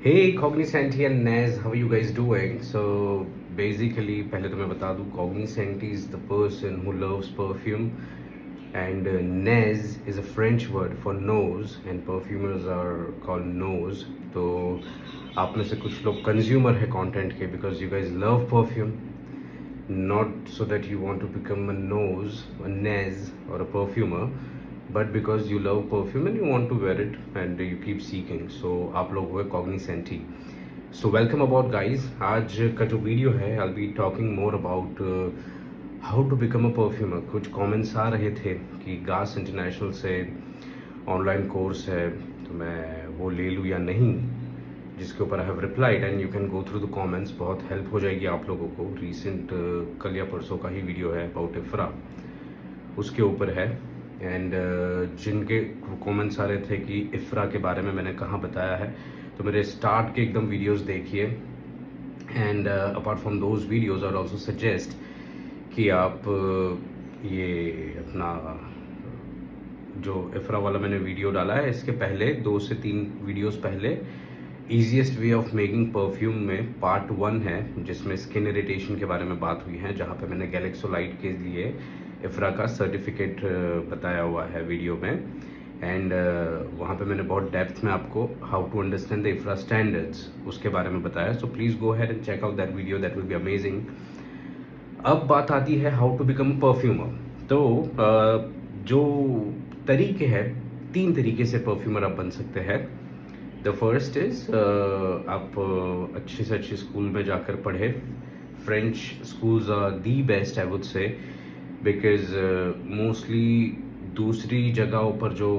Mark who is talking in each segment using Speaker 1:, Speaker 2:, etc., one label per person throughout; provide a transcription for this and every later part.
Speaker 1: Hey Cognisant here, Naz. How are you guys doing? So basically, पहले तो मैं बता दूँ, Cognisant is the person who loves perfume, and Naz is a French word for nose, and perfumers are called nose. तो आप में से कुछ लोग consumer है content के because you guys love perfume, not so that you want to become a nose, a Naz or a perfumer, but because you love perfume and you want to wear it and you keep seeking. So आप लोग हुए cognisant ही. So welcome about guys. आज का जो video है I be talking more about how to become a perfumer. कुछ comments आ रहे थे कि गास इंटरनेशनल से ऑनलाइन कोर्स है तो मैं वो ले लूँ या नहीं, जिसके ऊपर I have replied and you can go through the comments. बहुत हेल्प हो जाएगी आप लोगों को. रिसेंट कल या परसों का ही वीडियो है अबाउट इफ्रा, उसके ऊपर है. एंड जिनके कमेंट्स आ रहे थे कि इफ्रा के बारे में मैंने कहाँ बताया है, तो मेरे स्टार्ट के एकदम वीडियोस देखिए. And apart from those videos I also suggest कि आप ये अपना जो इफ्रा वाला मैंने वीडियो डाला है, इसके पहले 2 से 3 वीडियोस पहले easiest way of making perfume में पार्ट 1 है, जिसमें स्किन इरिटेशन के बारे में बात हुई है, जहाँ पे मैंने गैलेक्सोलाइट के लिए इफ्रा का सर्टिफिकेट बताया हुआ है वीडियो में. एंड वहाँ पे मैंने बहुत डेप्थ में आपको how to understand the IFRA standards उसके बारे में बताया. So please go ahead and check out that video, that will be amazing. अब बात आती है हाउ टू बिकम परफ्यूमर. तो जो तरीके हैं, 3 तरीके से परफ्यूमर आप बन सकते हैं. द फर्स्ट इज़ आप अच्छे से अच्छे स्कूल में जाकर पढ़े. French schools are the best I would say, because mostly दूसरी जगहों पर जो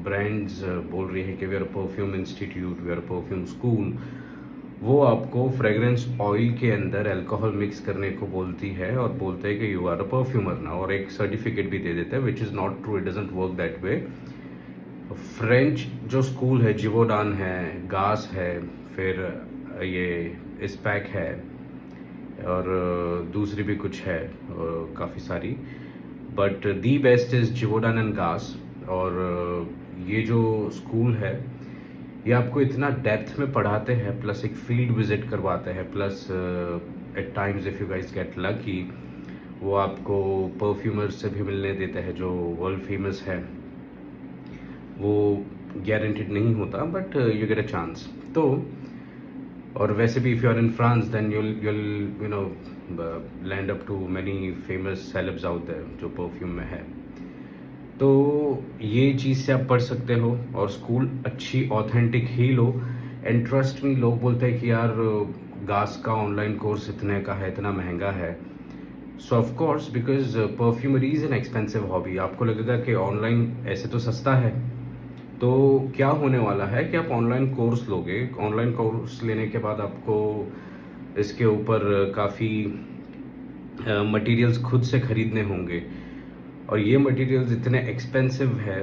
Speaker 1: ब्रांड्स बोल रही है कि we are perfume institute, we are perfume school, वो आपको फ्रेगरेंस ऑयल के अंदर अल्कोहल मिक्स करने को बोलती है और बोलते हैं कि यू आर अ परफ्यूमर ना, और एक सर्टिफिकेट भी दे देते हैं, विच is not true. It doesn't work that way. French जो स्कूल है, जिवोडान है, गास है, फिर ये इस्पैक है, और दूसरी भी कुछ है काफ़ी सारी, but the best is Givaudan and gas. और ये जो स्कूल है ये आपको इतना डेप्थ में पढ़ाते हैं, प्लस एक फील्ड विजिट करवाते हैं, plus at times if you guys get lucky वो आपको परफ्यूमर्स से भी मिलने देते हैं जो वर्ल्ड फेमस है. वो गारंटेड नहीं होता, but you get a chance. तो और वैसे भी if you are in France then you'll you know land up to many famous celebs out there जो परफ्यूम में है. तो ये चीज़ से आप पढ़ सकते हो और स्कूल अच्छी authentic he low. And trust me, लोग बोलते हैं कि यार गास का ऑनलाइन कोर्स इतने का है, इतना महंगा है. सो of course, because perfumery is an expensive hobby. आपको लगेगा कि ऑनलाइन ऐसे तो सस्ता है. तो क्या होने वाला है कि आप ऑनलाइन कोर्स लोगे, ऑनलाइन कोर्स लेने के बाद आपको इसके ऊपर काफ़ी मटेरियल्स खुद से ख़रीदने होंगे, और ये मटेरियल्स इतने एक्सपेंसिव है,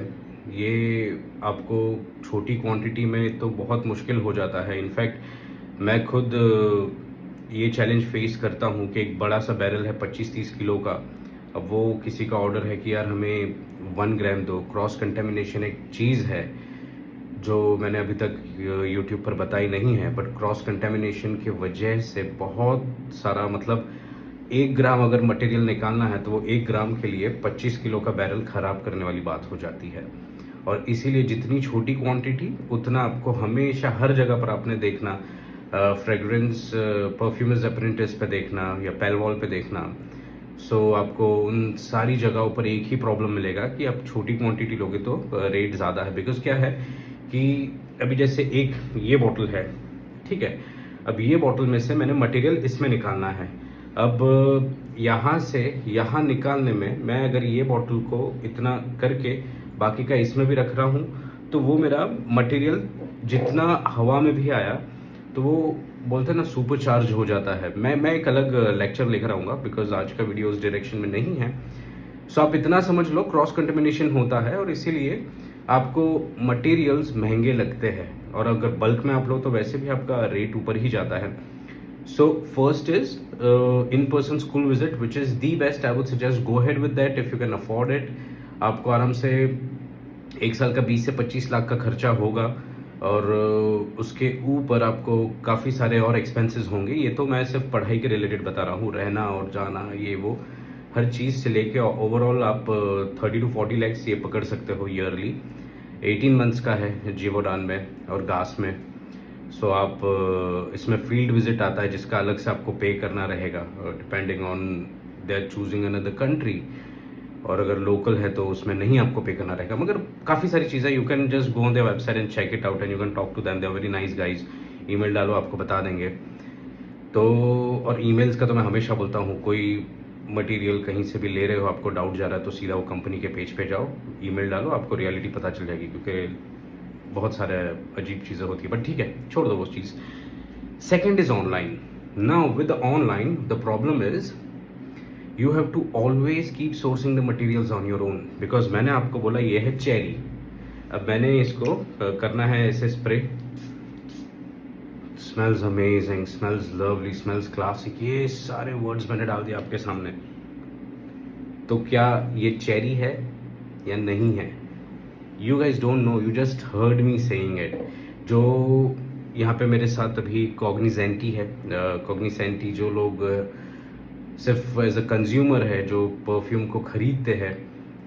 Speaker 1: ये आपको छोटी क्वांटिटी में तो बहुत मुश्किल हो जाता है. इनफैक्ट मैं खुद ये चैलेंज फेस करता हूँ कि एक बड़ा सा बैरल है 25-30 किलो का. अब वो किसी का ऑर्डर है कि यार हमें 1 ग्राम दो. क्रॉस कंटेमिनेशन एक चीज़ है जो मैंने अभी तक यूट्यूब पर बताई नहीं है, बट क्रॉस कंटेमिनेशन की वजह से बहुत सारा, मतलब 1 ग्राम अगर मटेरियल निकालना है तो वो 1 ग्राम के लिए 25 किलो का बैरल ख़राब करने वाली बात हो जाती है. और इसीलिए जितनी छोटी क्वांटिटी उतना आपको हमेशा हर जगह पर आपने देखना, फ्रेगरेंस परफ्यूमर्स अप्रेंटिस पे देखना या पेलवॉल पे देखना. सो आपको उन सारी जगहों पर एक ही प्रॉब्लम मिलेगा कि आप छोटी क्वांटिटी लोगे तो रेट ज़्यादा है. बिकॉज क्या है कि अभी जैसे एक ये बॉटल है, ठीक है, अब ये बॉटल में से मैंने मटेरियल इसमें निकालना है. अब यहाँ से यहाँ निकालने में मैं अगर ये बॉटल को इतना करके बाकी का इसमें भी रख रहा हूँ, तो वो मेरा मटेरियल जितना हवा में भी आया तो वो बोलते हैं ना सुपर चार्ज हो जाता है. मैं एक अलग लेक्चर लेकर आऊँगा, बिकॉज आज का वीडियो उस डायरेक्शन में नहीं है. सो आप इतना समझ लो, क्रॉस कंटेमिनेशन होता है और इसीलिए आपको मटेरियल्स महंगे लगते हैं, और अगर बल्क में आप लो तो वैसे भी आपका रेट ऊपर ही जाता है. So first is in person school visit, which is the best. I would suggest go head with that if you can afford it. आपको आराम से 1 साल का 20 से 25 लाख का खर्चा होगा. और उसके ऊपर आपको काफ़ी सारे और एक्सपेंसेस होंगे। ये तो मैं सिर्फ पढ़ाई के रिलेटेड बता रहा हूँ, रहना और जाना ये वो हर चीज़ से लेके ओवरऑल आप 30 to 40 lakhs ये पकड़ सकते हो ईयरली। 18 months का है जीवोडान में और गास में। सो आप इसमें फील्ड विजिट आता है जिसका अलग से आपको पे करना रहेगा depending on they are choosing another country, और अगर लोकल है तो उसमें नहीं आपको पे करना रहेगा। मगर काफ़ी सारी चीज़ें you can just go on their website and check it out and you can talk to them, they are very nice guys. Email डालो, आपको बता देंगे। तो और ईमेल्स का तो मैं हमेशा बोलता हूँ, कोई मटेरियल कहीं से भी ले रहे हो, आपको डाउट जा रहा है तो सीधा वो कंपनी के पेज पे जाओ, ईमेल डालो, आपको रियलिटी पता चल जाएगी। क्योंकि बहुत सारे अजीब चीज़ें होती है, बट ठीक है, छोड़ दो वो चीज़। Second is online. Now with the online the problem is you have to always keep sourcing the materials on your own, because मैंने आपको बोला ये है चेरी। अब मैंने इसको करना है ऐसे spray, smells amazing, smells lovely, smells classic, ये सारे वर्ड्स मैंने डाल दिया आपके सामने। तो क्या ये चेरी है या नहीं है? You guys don't know, you just heard me saying it. जो यहाँ पे मेरे साथ अभी कॉग्निजेंटी है, कॉग्निसेंटी जो लोग सिर्फ एज अ कंज्यूमर है, जो परफ्यूम को खरीदते हैं,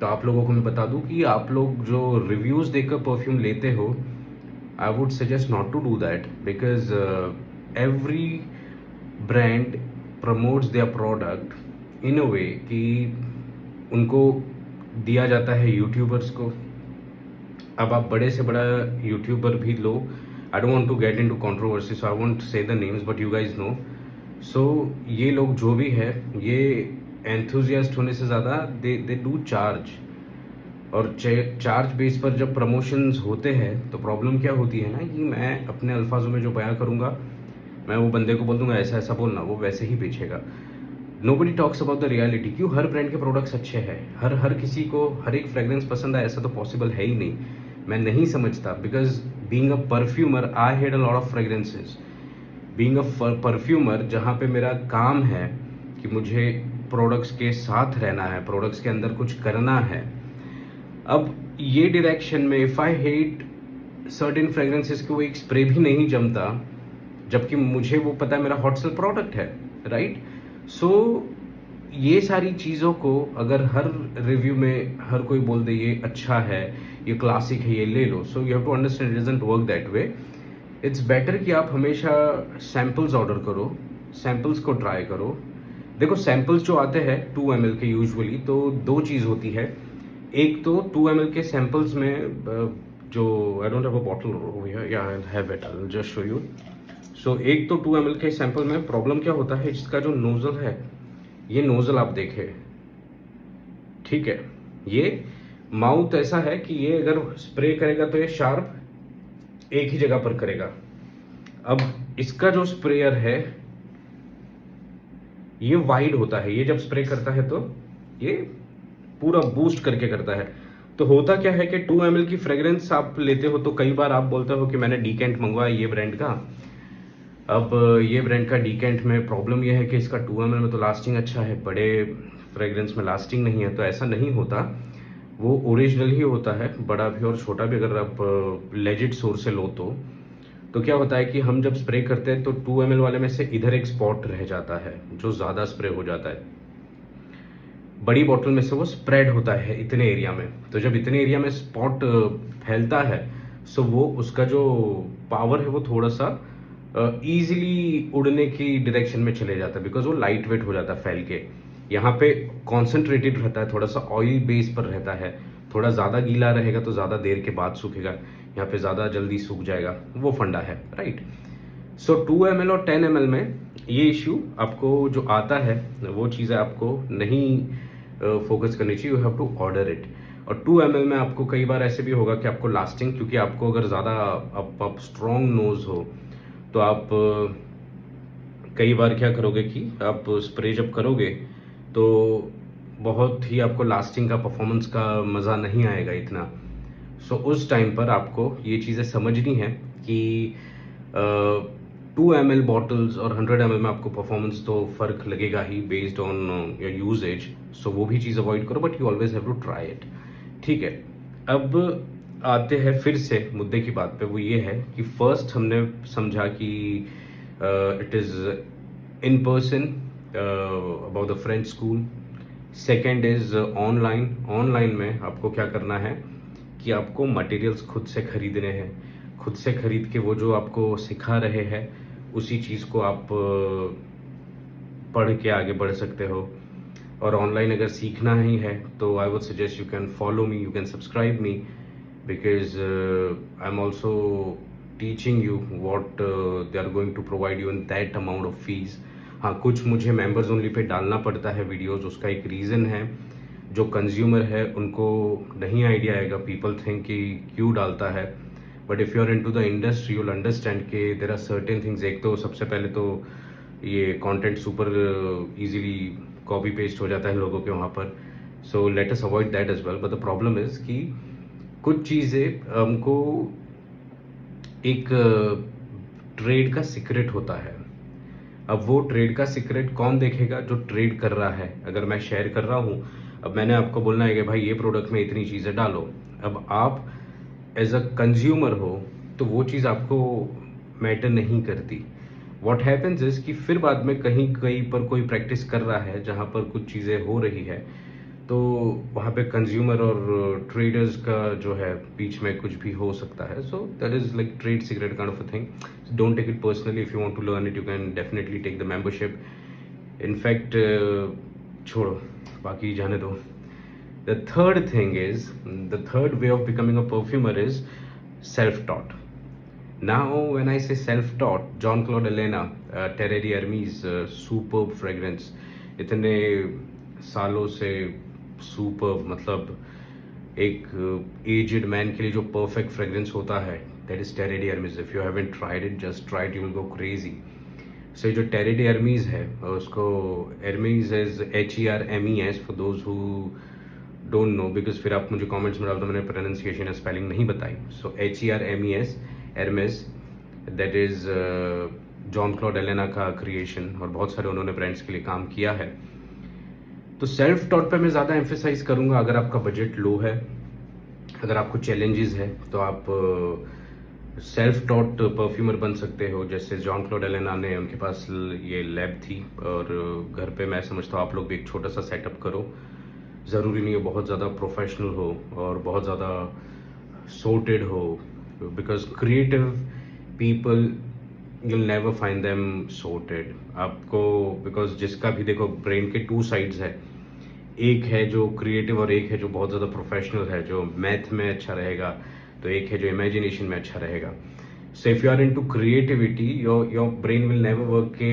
Speaker 1: तो आप लोगों को मैं बता दूं कि आप लोग जो रिव्यूज़ देकर परफ्यूम लेते हो, I would suggest not to do that, because every brand promotes their product in a way कि उनको दिया जाता है यूट्यूबर्स को। अब आप बड़े से बड़ा यूट्यूबर भी लो, I don't want to get into controversy, so I won't say the names, but you guys know. So ये लोग जो भी है, ये एंथुजियास्ट होने से ज़्यादा दे डू चार्ज, और चार्ज बेस पर जब प्रमोशंस होते हैं तो प्रॉब्लम क्या होती है ना, कि मैं अपने अल्फाजों में जो बयां करूँगा, मैं वो बंदे को बोल दूंगा ऐसा ऐसा बोलना, वो वैसे ही बेचेगा। Nobody talks about the reality. क्यों हर ब्रांड के प्रोडक्ट्स अच्छे हैं, हर किसी को हर एक फ्रेग्रेंस पसंद आए, ऐसा तो पॉसिबल है ही नहीं। मैं नहीं समझता, because being a perfumer I had a lot of fragrances. Being a perfumer, जहाँ पे मेरा काम है कि मुझे प्रोडक्ट्स के साथ रहना है, प्रोडक्ट्स के अंदर कुछ करना है। अब ये डायरेक्शन में if I hate certain fragrances को एक स्प्रे भी नहीं जमता, जबकि मुझे वो पता है मेरा हॉट सेल प्रोडक्ट है, राइट? सो ये सारी चीज़ों को अगर हर रिव्यू में हर कोई बोल दे ये अच्छा है, ये क्लासिक है, ये ले लो, so you have to understand it doesn't work that way. It's better कि आप हमेशा सैम्पल्स ऑर्डर करो, सैम्पल्स को ट्राई करो। देखो सैम्पल्स जो आते हैं 2 ml के यूजुअली, तो दो चीज़ होती है। एक तो 2 ml के सैम्पल्स में जो I don't have a bottle over here, या I have it, I will just show you. So एक तो 2 ml के सैंपल में प्रॉब्लम क्या होता है, इसका जो नोजल है, ये नोजल आप देखें, ठीक है, ये माउथ ऐसा है कि ये अगर स्प्रे करेगा तो ये शार्प एक ही जगह पर करेगा। अब इसका जो स्प्रेयर है ये वाइड होता है, ये जब स्प्रे करता है तो ये पूरा बूस्ट करके करता है। तो होता क्या है कि 2 ml की फ्रेग्रेंस आप लेते हो तो कई बार आप बोलते हो कि मैंने डीकेंट मंगवाया ये ब्रांड का। अब ये ब्रांड का डीकेंट में प्रॉब्लम यह है कि इसका 2 ml में तो लास्टिंग अच्छा है, बड़े फ्रेग्रेंस में लास्टिंग नहीं है। तो ऐसा नहीं होता, वो ओरिजिनल ही होता है, बड़ा भी और छोटा भी। अगर आप लेजिट सोर्स से लो तो क्या होता है कि हम जब स्प्रे करते हैं तो 2 ml वाले में से इधर एक स्पॉट रह जाता है जो ज़्यादा स्प्रे हो जाता है। बड़ी बोतल में से वो स्प्रेड होता है इतने एरिया में, तो जब इतने एरिया में स्पॉट फैलता है, सो वो उसका जो पावर है वो थोड़ा सा ईजिली उड़ने की डायरेक्शन में चले जाता है, बिकॉज वो लाइट वेट हो जाता है फैल के। यहाँ पे कॉन्सेंट्रेटेड रहता है, थोड़ा सा ऑयल बेस पर रहता है, थोड़ा ज़्यादा गीला रहेगा तो ज़्यादा देर के बाद सूखेगा, यहाँ पे ज़्यादा जल्दी सूख जाएगा, वो फंडा है, राइट? सो 2 ml और 10 ml में ये इश्यू आपको जो आता है, वो चीज़ें आपको नहीं फोकस करनी चाहिए, you have to order it. और 2 ml में आपको कई बार ऐसे भी होगा कि आपको लास्टिंग, क्योंकि आपको अगर ज़्यादा आप स्ट्रॉन्ग नोज हो तो आप कई बार क्या करोगे कि आप स्प्रे जब करोगे तो बहुत ही आपको लास्टिंग का, परफॉर्मेंस का मज़ा नहीं आएगा इतना। सो उस टाइम पर आपको ये चीज़ें समझनी है कि 2 ml बॉटल्स और 100 ml में आपको परफॉर्मेंस तो फ़र्क लगेगा ही based on your usage. So वो भी चीज़ अवॉइड करो, but you always have to try it, ठीक है? अब आते हैं फिर से मुद्दे की बात पे, वो ये है कि फर्स्ट हमने समझा कि it is in person about the French school. Second is online. Online में आपको क्या करना है कि आपको मटेरियल्स खुद से खरीदने हैं। खुद से खरीद के वो जो आपको सिखा रहे हैं उसी चीज़ को आप पढ़ के आगे बढ़ सकते हो। और ऑनलाइन अगर सीखना ही है तो I would suggest you can follow me, you can subscribe me, because I am also teaching you what they are going to provide you in that amount of fees. हाँ, कुछ मुझे मेंबर्स ओनली पे डालना पड़ता है videos, उसका एक reason है। जो कंज्यूमर है उनको नहीं आइडिया आएगा, पीपल थिंक कि क्यों डालता है, but if you are into the industry you'll understand कि देयर आर सर्टेन थिंग्स। एक तो सबसे पहले तो ये content super easily copy paste हो जाता है लोगों के वहाँ पर, so let us avoid that as well. But the problem is कि कुछ चीज़ें हमको एक ट्रेड का सीक्रेट होता है। अब वो ट्रेड का सीक्रेट कौन देखेगा? जो ट्रेड कर रहा है। अगर मैं शेयर कर रहा हूँ, अब मैंने आपको बोलना है कि भाई ये प्रोडक्ट में इतनी चीज़ें डालो, अब आप एज अ कंज्यूमर हो तो वो चीज़ आपको मैटर नहीं करती। व्हाट हैपेंस इज कि फिर बाद में कहीं कहीं पर कोई प्रैक्टिस कर रहा है जहाँ पर कुछ चीज़ें हो रही है, तो वहाँ पे कंज्यूमर और ट्रेडर्स का जो है बीच में कुछ भी हो सकता है। So that is like trade secret kind of a thing. Don't take it personally. If you want to learn it you can definitely take the membership. In fact छोड़ो, बाकी जाने दो। The third thing is, the third way of becoming a perfumer is self-taught. Now, when I say self-taught, John Claude Elena, Terre Hermes, superb fragrance, इतने सालों से superb, मतलब एक aged man के लिए जो परफेक्ट फ्रेग्रेंस होता है, that is Terre de Hermes. If you haven't tried it, just try it, you will go crazy. So जो टेरे डी हर्मेस है, उसको Hermes is HERMES for those who don't know, because फिर आप मुझे comments में डाल दो मैंने प्रोनाउंसिएशन या स्पेलिंग नहीं बताई। सो HERMES, Hermès, that is John Claude Elena का क्रिएशन, और बहुत सारे उन्होंने ब्रांड्स के लिए काम किया है। तो सेल्फ टॉट पे मैं ज़्यादा एम्फेसाइज करूँगा। अगर आपका बजट लो है, अगर आपको चैलेंजेस है, तो आप सेल्फ टॉट परफ्यूमर बन सकते हो। जैसे जॉन क्लॉड एलेना ने, उनके पास ये लैब थी, और घर पे मैं समझता हूँ आप लोग भी एक छोटा सा सेटअप करो। ज़रूरी नहीं है बहुत ज़्यादा प्रोफेशनल हो और बहुत ज़्यादा sorted हो, because creative people you'll never find them sorted आपको, बिकॉज जिसका भी देखो ब्रेन के टू साइड्स है, एक है जो क्रिएटिव और एक है जो बहुत ज़्यादा प्रोफेशनल है, जो मैथ में अच्छा रहेगा, तो एक है जो इमेजिनेशन में अच्छा रहेगा। So if you are into creativity, your brain will never work okay,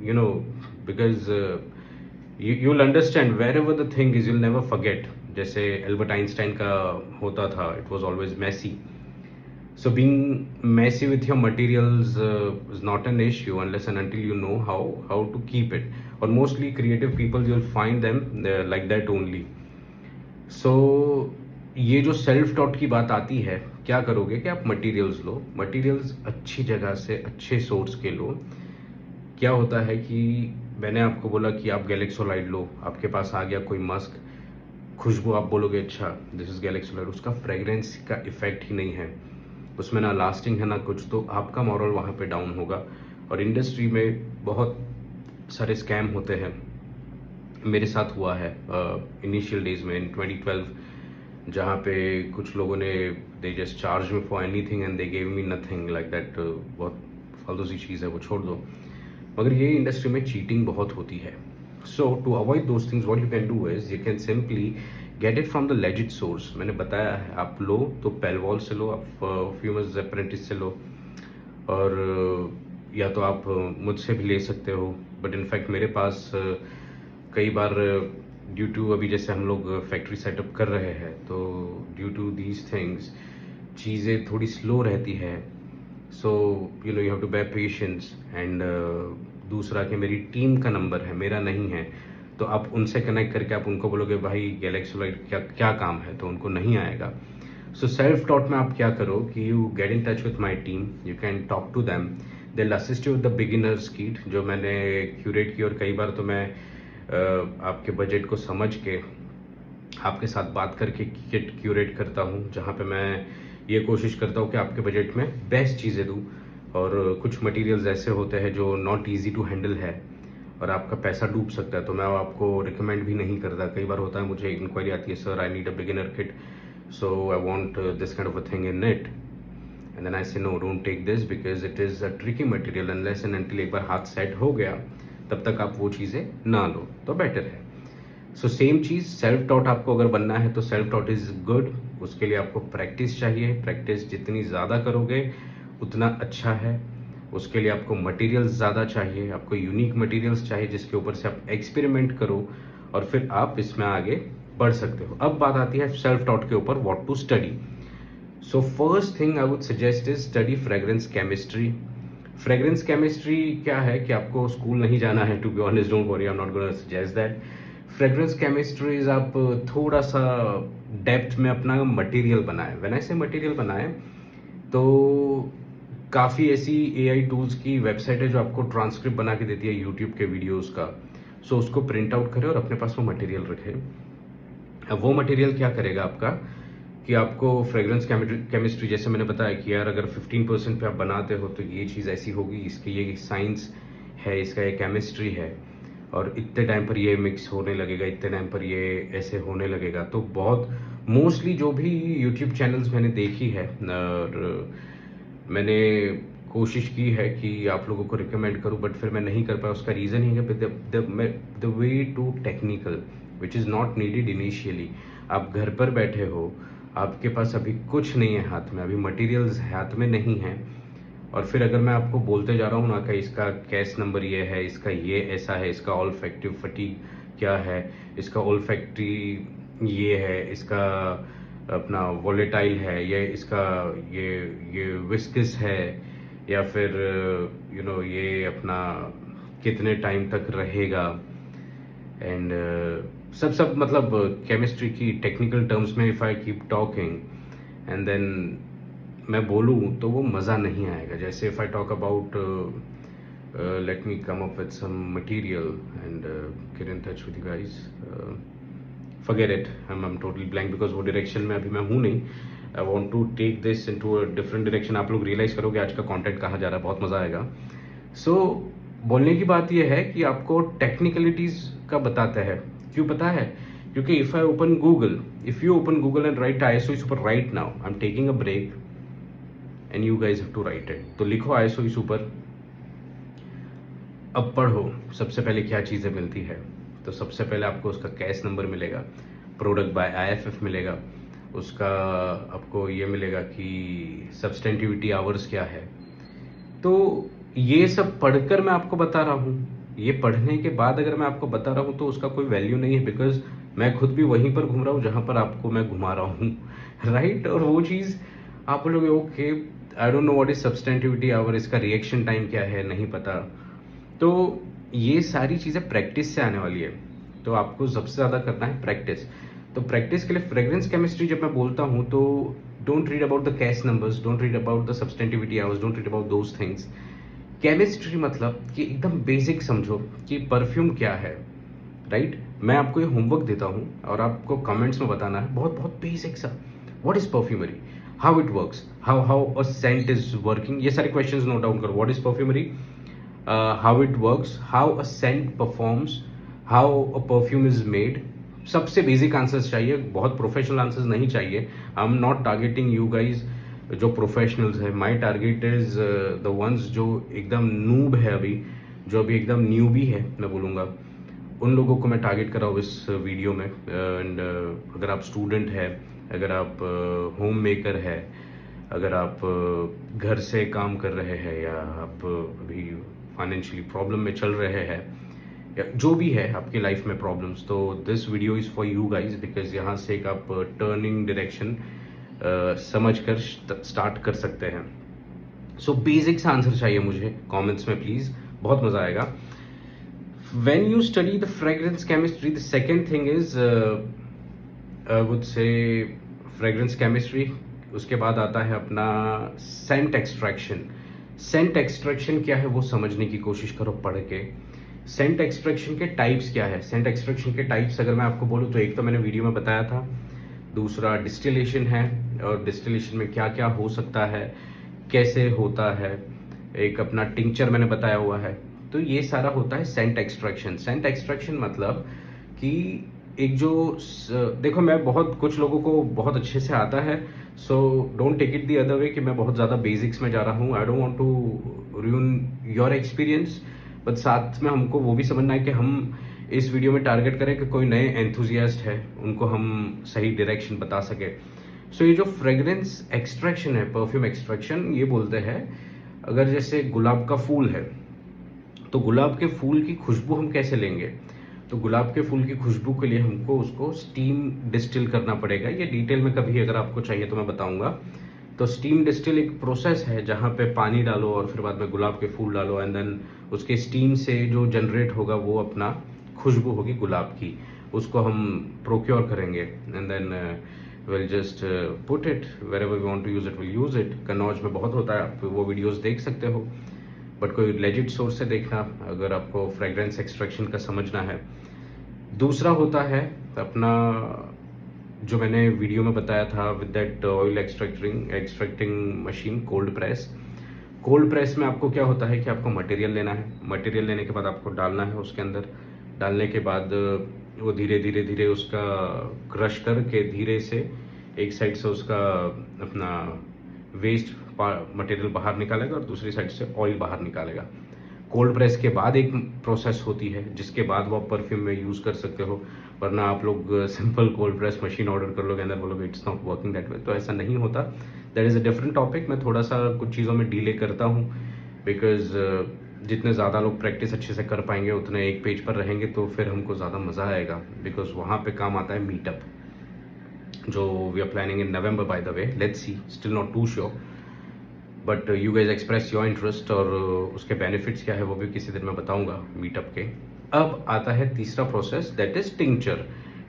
Speaker 1: you know, because you will understand wherever the thing is, you'll never forget. जैसे एल्बर्ट आइंस्टाइन का होता था, it was always messy. So being messy with your materials is not an issue unless and until you know how to keep it. Or mostly creative people, you'll find them like that only. So ये जो self taught की बात आती है, क्या करोगे कि आप मटेरियल्स लो, मटेरियल्स अच्छी जगह से अच्छे सोर्स के लो। क्या होता है कि मैंने आपको बोला कि आप गैलेक्सोलाइड लो, आपके पास आ गया कोई मस्क, खुशबू आप बोलोगे अच्छा दिस इज गैलेक्सोलाइड, उसका फ्रेगरेंस का इफेक्ट ही नहीं है, उसमें ना लास्टिंग है ना कुछ, तो आपका मॉरल वहाँ पे डाउन होगा। और इंडस्ट्री में बहुत सारे स्कैम होते हैं, मेरे साथ हुआ है इनिशियल डेज में इन 2012, जहाँ पे कुछ लोगों ने they just charge me for anything and they gave me nothing like that. बहुत फालतू सी चीज़ है, वो छोड़ दो। मगर ये इंडस्ट्री में चीटिंग बहुत होती है। So to avoid those things what you can do is you can simply get it from the legit source. मैंने बताया है, आप लो तो पेलवॉल से लो, आप फ्यूमस अप्रेंटिस से लो, और या तो आप मुझसे भी ले सकते हो। बट इनफैक्ट मेरे पास कई बार ड्यू टू, अभी जैसे हम लोग फैक्ट्री सेटअप कर रहे हैं, तो ड्यू टू दीज थिंग्स चीज़ें थोड़ी स्लो रहती है। So you know you have to be patience. And दूसरा कि मेरी टीम का नंबर है, मेरा नहीं है, तो आप उनसे कनेक्ट करके आप उनको बोलोगे भाई गैलेक्सोलाइड क्या क्या काम है, तो उनको नहीं आएगा। सो सेल्फ टॉट में आप क्या करो कि you get in touch with my team, you can talk to them, they will assist you with the beginners kit जो मैंने क्यूरेट की। और कई बार तो मैं आपके बजट को समझ के आपके साथ बात करके किट क्यूरेट करता हूँ, जहाँ पे मैं ये कोशिश करता हूँ कि आपके बजट में बेस्ट चीज़ें दूँ। और कुछ मटेरियल्स ऐसे होते हैं जो नॉट ईजी टू हैंडल है और आपका पैसा डूब सकता है, तो मैं आपको रिकमेंड भी नहीं करता। कई बार होता है मुझे इंक्वायरी आती है, sir I need a beginner kit, so I want this kind of a thing in it, and then I say no, don't take this because it is a tricky material, unless and until एक बार हाथ set हो गया तब तक आप वो चीज़ें ना लो तो बेटर है। सो सेम चीज़, सेल्फ टॉट आपको अगर बनना है तो सेल्फ टॉट इज़ गुड। उसके लिए आपको प्रैक्टिस चाहिए, प्रैक्टिस जितनी ज़्यादा करोगे उतना अच्छा है। उसके लिए आपको मटेरियल्स ज़्यादा चाहिए, आपको यूनिक मटेरियल्स चाहिए जिसके ऊपर से आप एक्सपेरिमेंट करो और फिर आप इसमें आगे बढ़ सकते हो। अब बात आती है सेल्फ टॉट के ऊपर, what to study. So first thing I would suggest is study fragrance chemistry. Fragrance chemistry क्या है कि आपको स्कूल नहीं जाना है, to be honest, don't worry, I am not gonna suggest that. Fragrance chemistries आप थोड़ा सा डेप्थ में अपना मटेरियल बनाए। व्हेन आई से मटेरियल बनाए तो काफ़ी ऐसी एआई टूल्स की वेबसाइट है जो आपको ट्रांसक्रिप्ट बना के देती है यूट्यूब के वीडियोस का। सो उसको प्रिंट आउट करें और अपने पास वो मटेरियल रखें। अब वो मटेरियल क्या करेगा आपका कि आपको फ्रेग्रेंस केमिस्ट्री, जैसे मैंने बताया कि यार अगर 15% पे आप बनाते हो तो ये चीज़ ऐसी होगी, इसकी ये साइंस है, इसका ये केमिस्ट्री है, और इतने टाइम पर ये मिक्स होने लगेगा, इतने टाइम पर ये ऐसे होने लगेगा। तो बहुत मोस्टली जो भी यूट्यूब चैनल्स मैंने देखी है और मैंने कोशिश की है कि आप लोगों को रिकमेंड करूं, बट फिर मैं नहीं कर पाया। उसका रीज़न ही है the way too technical which is not needed initially. आप घर पर बैठे हो, आपके पास अभी कुछ नहीं है हाथ में, अभी मटेरियल्स हाथ में नहीं है, और फिर अगर मैं आपको बोलते जा रहा हूँ ना कि इसका कैश नंबर ये है, इसका ये ऐसा है, इसका ऑल्फैक्टिव फटीग क्या है, इसका ऑल्फैक्ट्री ये है, इसका अपना वोलेटाइल है, ये इसका ये विस्कस है, या फिर ये अपना कितने टाइम तक रहेगा, एंड सब मतलब केमिस्ट्री की टेक्निकल टर्म्स में if I keep talking and then मैं बोलूँ तो वो मज़ा नहीं आएगा। जैसे if I talk about let me come up with some material and get in touch with you guys, forget it, I'm totally blank because वो डायरेक्शन में अभी मैं हूँ नहीं। I want to take this into a different direction. आप लोग realise करोगे आज का कंटेंट कहाँ जा रहा है, बहुत मज़ा आएगा। सो बोलने की बात यह है कि आपको टेक्निकलिटीज़ का बताता है। क्यों पता है? क्योंकि if you open Google and write ISO super right now, I am taking a break and you guys have to write it. तो लिखो ISO सुपर, अब पढ़ो सबसे पहले क्या चीज़ें मिलती है। तो सबसे पहले आपको उसका कैश नंबर मिलेगा, प्रोडक्ट बाय IFF मिलेगा, उसका आपको ये मिलेगा कि सब्सटेंटिविटी आवर्स क्या है। तो ये सब पढ़कर मैं आपको बता रहा हूँ। ये पढ़ने के बाद अगर मैं आपको बता रहा हूँ तो उसका कोई वैल्यू नहीं है, बिकॉज मैं खुद भी वहीं पर घूम रहा हूँ जहाँ पर आपको मैं घुमा रहा हूँ, राइट। और वो चीज़ आप बोलोगे okay, I don't know what is substantivity hour, इसका रिएक्शन टाइम क्या है, नहीं पता। तो ये सारी चीज़ें प्रैक्टिस से आने वाली है, तो आपको सबसे ज़्यादा करना है प्रैक्टिस। तो प्रैक्टिस के लिए फ्रेग्रेंस केमिस्ट्री जब मैं बोलता हूँ तो don't read about the CAS numbers, don't read about the substantivity hours, don't read about those things. Chemistry मतलब कि एकदम बेसिक समझो कि परफ्यूम क्या है, राइट। मैं आपको ये होमवर्क देता हूँ और आपको कमेंट्स में बताना है, बहुत बहुत बेसिक सा, what is perfumery, how it works, how a scent is working, ये सारे क्वेश्चंस नोट डाउन करो। What is perfumery, how it works, how a scent performs, how a perfume is made. सबसे बेसिक आंसर्स चाहिए, बहुत professional answers नहीं चाहिए। I am not targeting you guys जो professionals है, my target is the ones जो एकदम noob है, अभी जो अभी एकदम न्यू भी है, मैं बोलूँगा उन लोगों को मैं टारगेट कर रहा हूँ इस वीडियो में। एंड अगर आप स्टूडेंट है, अगर आप होम मेकर है, अगर आप घर से काम कर रहे हैं, या आप अभी फाइनेंशियली प्रॉब्लम में चल रहे हैं, या जो भी है आपकी लाइफ में प्रॉब्लम्स, तो this video is for you guys, because यहाँ से एक आप टर्निंग डायरेक्शन समझ कर स्टार्ट कर सकते हैं। सो बेसिक्स आंसर चाहिए मुझे कमेंट्स में प्लीज़, बहुत मज़ा आएगा। When you study the fragrance chemistry, the second thing is I would say fragrance chemistry। उसके बाद आता है अपना scent extraction। scent extraction क्या है वो समझने की कोशिश करो पढ़ के। scent extraction के टाइप्स क्या है, scent extraction के टाइप्स अगर मैं आपको बोलूँ तो एक तो मैंने वीडियो में बताया था, दूसरा डिस्टिलेशन है, और डिस्टिलेशन में क्या क्या हो सकता है, कैसे होता है, एक अपना टिंचर मैंने बताया हुआ है। तो ये सारा होता है सेंट एक्सट्रैक्शन। सेंट एक्सट्रैक्शन मतलब कि एक जो देखो, मैं बहुत कुछ लोगों को बहुत अच्छे से आता है, so don't take it the other way कि मैं बहुत ज़्यादा बेसिक्स में जा रहा हूँ। I don't want to ruin your experience, but साथ में हमको वो भी समझना है कि हम इस वीडियो में टारगेट करें कि कोई नए एंथुजियास्ट है, उनको हम सही डायरेक्शन बता सके। सो ये जो फ्रेग्रेंस एक्सट्रैक्शन है, परफ्यूम एक्सट्रैक्शन, ये बोलते हैं अगर जैसे गुलाब का फूल है, तो गुलाब के फूल की खुशबू हम कैसे लेंगे? तो गुलाब के फूल की खुशबू के लिए हमको उसको स्टीम डिस्टिल करना पड़ेगा। ये डिटेल में कभी अगर आपको चाहिए तो मैं बताऊंगा। तो स्टीम डिस्टिल एक प्रोसेस है जहाँ पे पानी डालो और फिर बाद में गुलाब के फूल डालो, एंड देन उसके स्टीम से जो जनरेट होगा वो अपना खुशबू होगी गुलाब की, उसको हम प्रोक्योर करेंगे, and then will just put it wherever we want to use it, will use it. Kannauj में बहुत होता है, आप वो वीडियोस देख सकते हो, बट कोई लेजिट सोर्स से देखना अगर आपको फ्रेग्रेंस एक्सट्रैक्शन का समझना है। दूसरा होता है अपना, जो मैंने वीडियो में बताया था with that oil extracting machine, cold press. Cold press में आपको क्या होता है कि आपको मटेरियल लेना है, मटेरियल लेने के बाद आपको डालना है उसके अंदर, डालने के बाद वो धीरे धीरे धीरे उसका क्रश करके धीरे से एक साइड से उसका अपना वेस्ट मटेरियल बाहर निकालेगा और दूसरी साइड से ऑयल बाहर निकालेगा। कोल्ड प्रेस के बाद एक प्रोसेस होती है जिसके बाद वो आप परफ्यूम में यूज़ कर सकते हो, वरना आप लोग simple cold press machine order कर लोगे, अंदर बोलोगे it's not working that way. तो ऐसा नहीं होता, that is a different topic. मैं थोड़ा सा कुछ चीज़ों में डिले करता हूँ, बिकॉज जितने ज़्यादा लोग प्रैक्टिस अच्छे से कर पाएंगे उतने एक पेज पर रहेंगे तो फिर हमको ज़्यादा मज़ा आएगा, बिकॉज वहाँ पे काम आता है मीटअप, जो we are planning in November by the way, let's see, still not too sure, but you guys express your interest, और उसके बेनिफिट्स क्या है वो भी किसी दिन मैं बताऊंगा मीटअप के। अब आता है तीसरा process, that is tincture.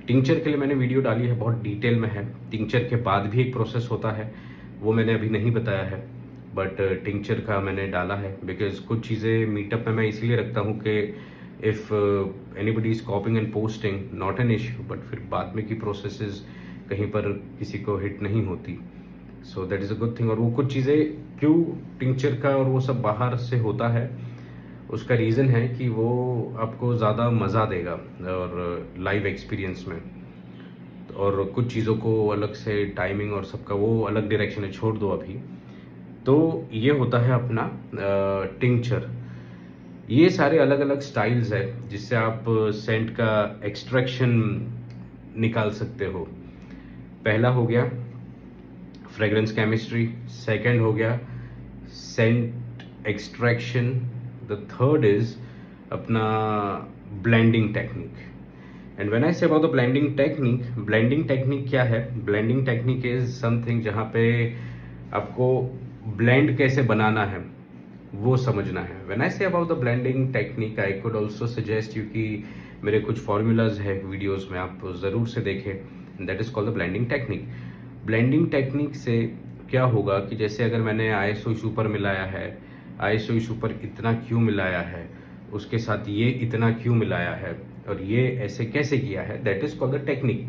Speaker 1: Tincture के लिए मैंने वीडियो डाली है, बहुत डिटेल में है। टिंचर के बाद भी एक प्रोसेस होता है, वो मैंने अभी नहीं बताया है, बट टिंचर का मैंने डाला है, बिकॉज कुछ चीज़ें मीटअप में मैं इसलिए रखता हूँ कि if anybody is कॉपिंग and posting, not an issue, but फिर बाद में की प्रोसेसेस कहीं पर किसी को हिट नहीं होती, सो that is a good thing. और वो कुछ चीज़ें क्यों टिंचर का और वो सब बाहर से होता है, उसका रीज़न है कि वो आपको ज़्यादा मज़ा देगा और लाइव एक्सपीरियंस में, और कुछ चीज़ों को अलग से टाइमिंग और सबका वो अलग डायरेक्शन है, छोड़ दो अभी। तो ये होता है अपना टिंचर। ये सारे अलग अलग स्टाइल्स है जिससे आप सेंट का एक्सट्रैक्शन निकाल सकते हो। पहला हो गया फ्रेग्रेंस केमिस्ट्री, सेकंड हो गया scent extraction, the third is अपना blending technique. And when I say about the blending technique क्या है? ब्लेंडिंग टेक्निक इज समथिंग जहाँ पे आपको ब्लेंड कैसे बनाना है वो समझना है। When I say about the blending technique, I could also suggest you कि मेरे कुछ फॉर्मूलाज है वीडियोज में, आप ज़रूर से देखें। That is called the blending technique. Blending technique से क्या होगा कि जैसे अगर मैंने ISO सुपर मिलाया है, ISO सुपर इतना क्यों मिलाया है, उसके साथ ये इतना क्यों मिलाया है, और ये ऐसे कैसे किया है, that is called the technique.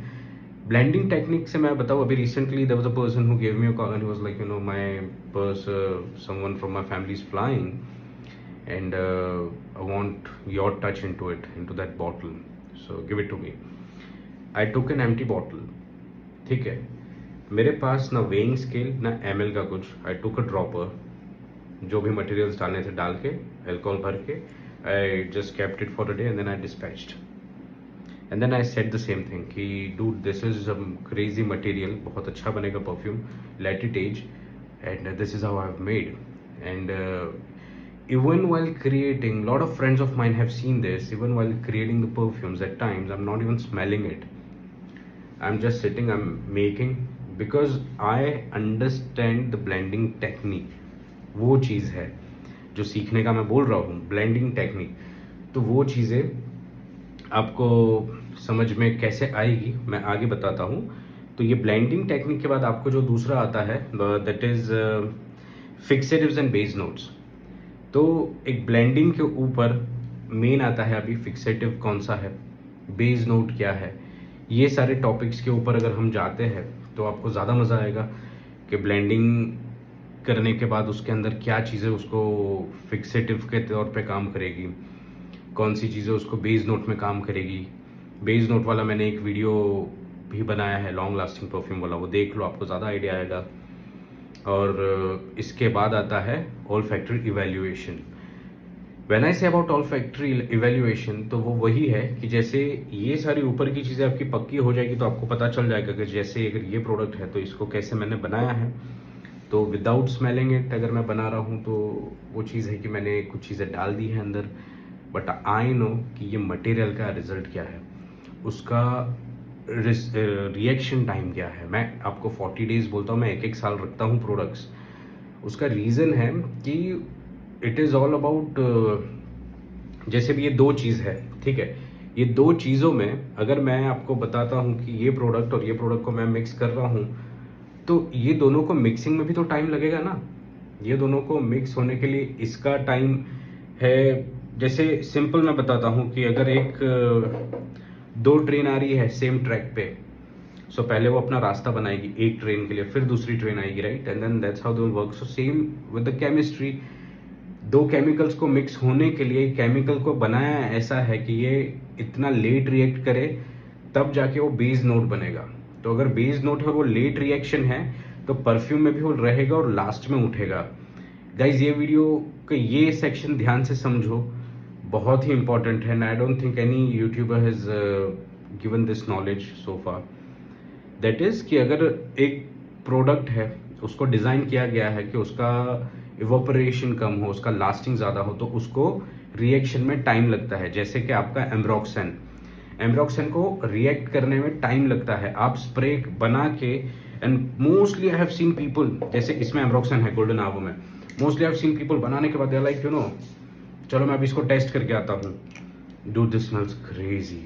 Speaker 1: Blending technique से मैं बताऊँ, अभी recently there was a person who gave me a call and he was like, you know, my someone from my family is flying and I want your touch into that bottle, so give it to me. I took an empty bottle, ठीक है, मेरे पास ना weighing scale ना ml का कुछ। I took a dropper, जो भी materials डालने थे डाल के, अल्कोहल भर के, I just kept it for a day and then I dispatched. And then I said the same thing कि dude, this is some crazy material, बहुत अच्छा बनेगा perfume, let it age, and this is how I've made. And even while creating, lot of friends of mine have seen this, even while creating the perfumes, at times I'm not even smelling it, I'm just sitting, I'm making, because I understand the blending technique. वो चीज़ है जो सीखने का मैं बोल रहा हूँ, blending technique. तो वो चीज़ें आपको समझ में कैसे आएगी मैं आगे बताता हूँ। तो ये ब्लेंडिंग टेक्निक के बाद आपको जो दूसरा आता है, that is fixatives and base notes. तो एक ब्लेंडिंग के ऊपर मेन आता है अभी फिक्सेटिव कौन सा है, बेस नोट क्या है, ये सारे टॉपिक्स के ऊपर अगर हम जाते हैं तो आपको ज़्यादा मज़ा आएगा कि ब्लेंडिंग करने के बाद उसके अंदर क्या चीज़ें उसको फिक्सेटिव के तौर पे काम करेगी, कौन सी चीज़ें उसको बेस नोट में काम करेगी। बेस नोट वाला मैंने एक वीडियो भी बनाया है लॉन्ग लास्टिंग परफ्यूम वाला, वो देख लो, आपको ज़्यादा आइडिया आएगा। और इसके बाद आता है all factory evaluation. When I say about all factory evaluation, तो वो वही है कि जैसे ये सारी ऊपर की चीज़ें आपकी पक्की हो जाएगी तो आपको पता चल जाएगा कि जैसे अगर ये प्रोडक्ट है तो इसको कैसे मैंने बनाया है। तो विदाउट स्मेलिंग इट अगर मैं बना रहा हूँ तो वो चीज़ है कि मैंने कुछ चीज़ें डाल दी हैं अंदर, बट आई नो कि ये मटेरियल का रिजल्ट क्या है, उसका रिएक्शन टाइम क्या है। मैं आपको 40 डेज बोलता हूँ, मैं एक साल रखता हूँ प्रोडक्ट्स। उसका रीज़न है कि इट इज़ ऑल अबाउट, जैसे भी ये दो चीज़ है, ठीक है, ये दो चीज़ों में अगर मैं आपको बताता हूँ कि ये प्रोडक्ट और ये प्रोडक्ट को मैं मिक्स कर रहा हूँ, तो ये दोनों को मिक्सिंग में भी तो टाइम लगेगा ना। ये दोनों को मिक्स होने के लिए इसका टाइम है। जैसे सिंपल मैं बताता हूँ कि अगर एक दो ट्रेन आ रही है सेम ट्रैक पे, सो पहले वो अपना रास्ता बनाएगी एक ट्रेन के लिए, फिर दूसरी ट्रेन आएगी, right, and then that's how they will work. So same with the chemistry, दो केमिकल्स को मिक्स होने के लिए केमिकल को बनाया ऐसा है कि ये इतना लेट रिएक्ट करे तब जाके वो बेस नोट बनेगा। तो अगर बेस नोट है और वो लेट रिएक्शन है तो परफ्यूम में भी वो रहेगा और लास्ट में उठेगा। गाइज, ये वीडियो का ये सेक्शन ध्यान से समझो, बहुत ही इंपॉर्टेंट है। I don't think any YouTuber has given this knowledge so far. That is कि अगर एक प्रोडक्ट है उसको डिज़ाइन किया गया है कि उसका इवोपरेशन कम हो, उसका लास्टिंग ज़्यादा हो, तो उसको रिएक्शन में टाइम लगता है। जैसे कि आपका एम्ब्रोक्सन, एम्ब्रोक्सन को रिएक्ट करने में टाइम लगता है। आप स्प्रे बना के, and mostly I have seen people, जैसे इसमें एम्ब्रोक्सन है गोल्डन आवो में, mostly I have seen people बनाने के बाद they are like, you know, चलो मैं अभी इसको टेस्ट करके आता हूँ, dude this smells crazy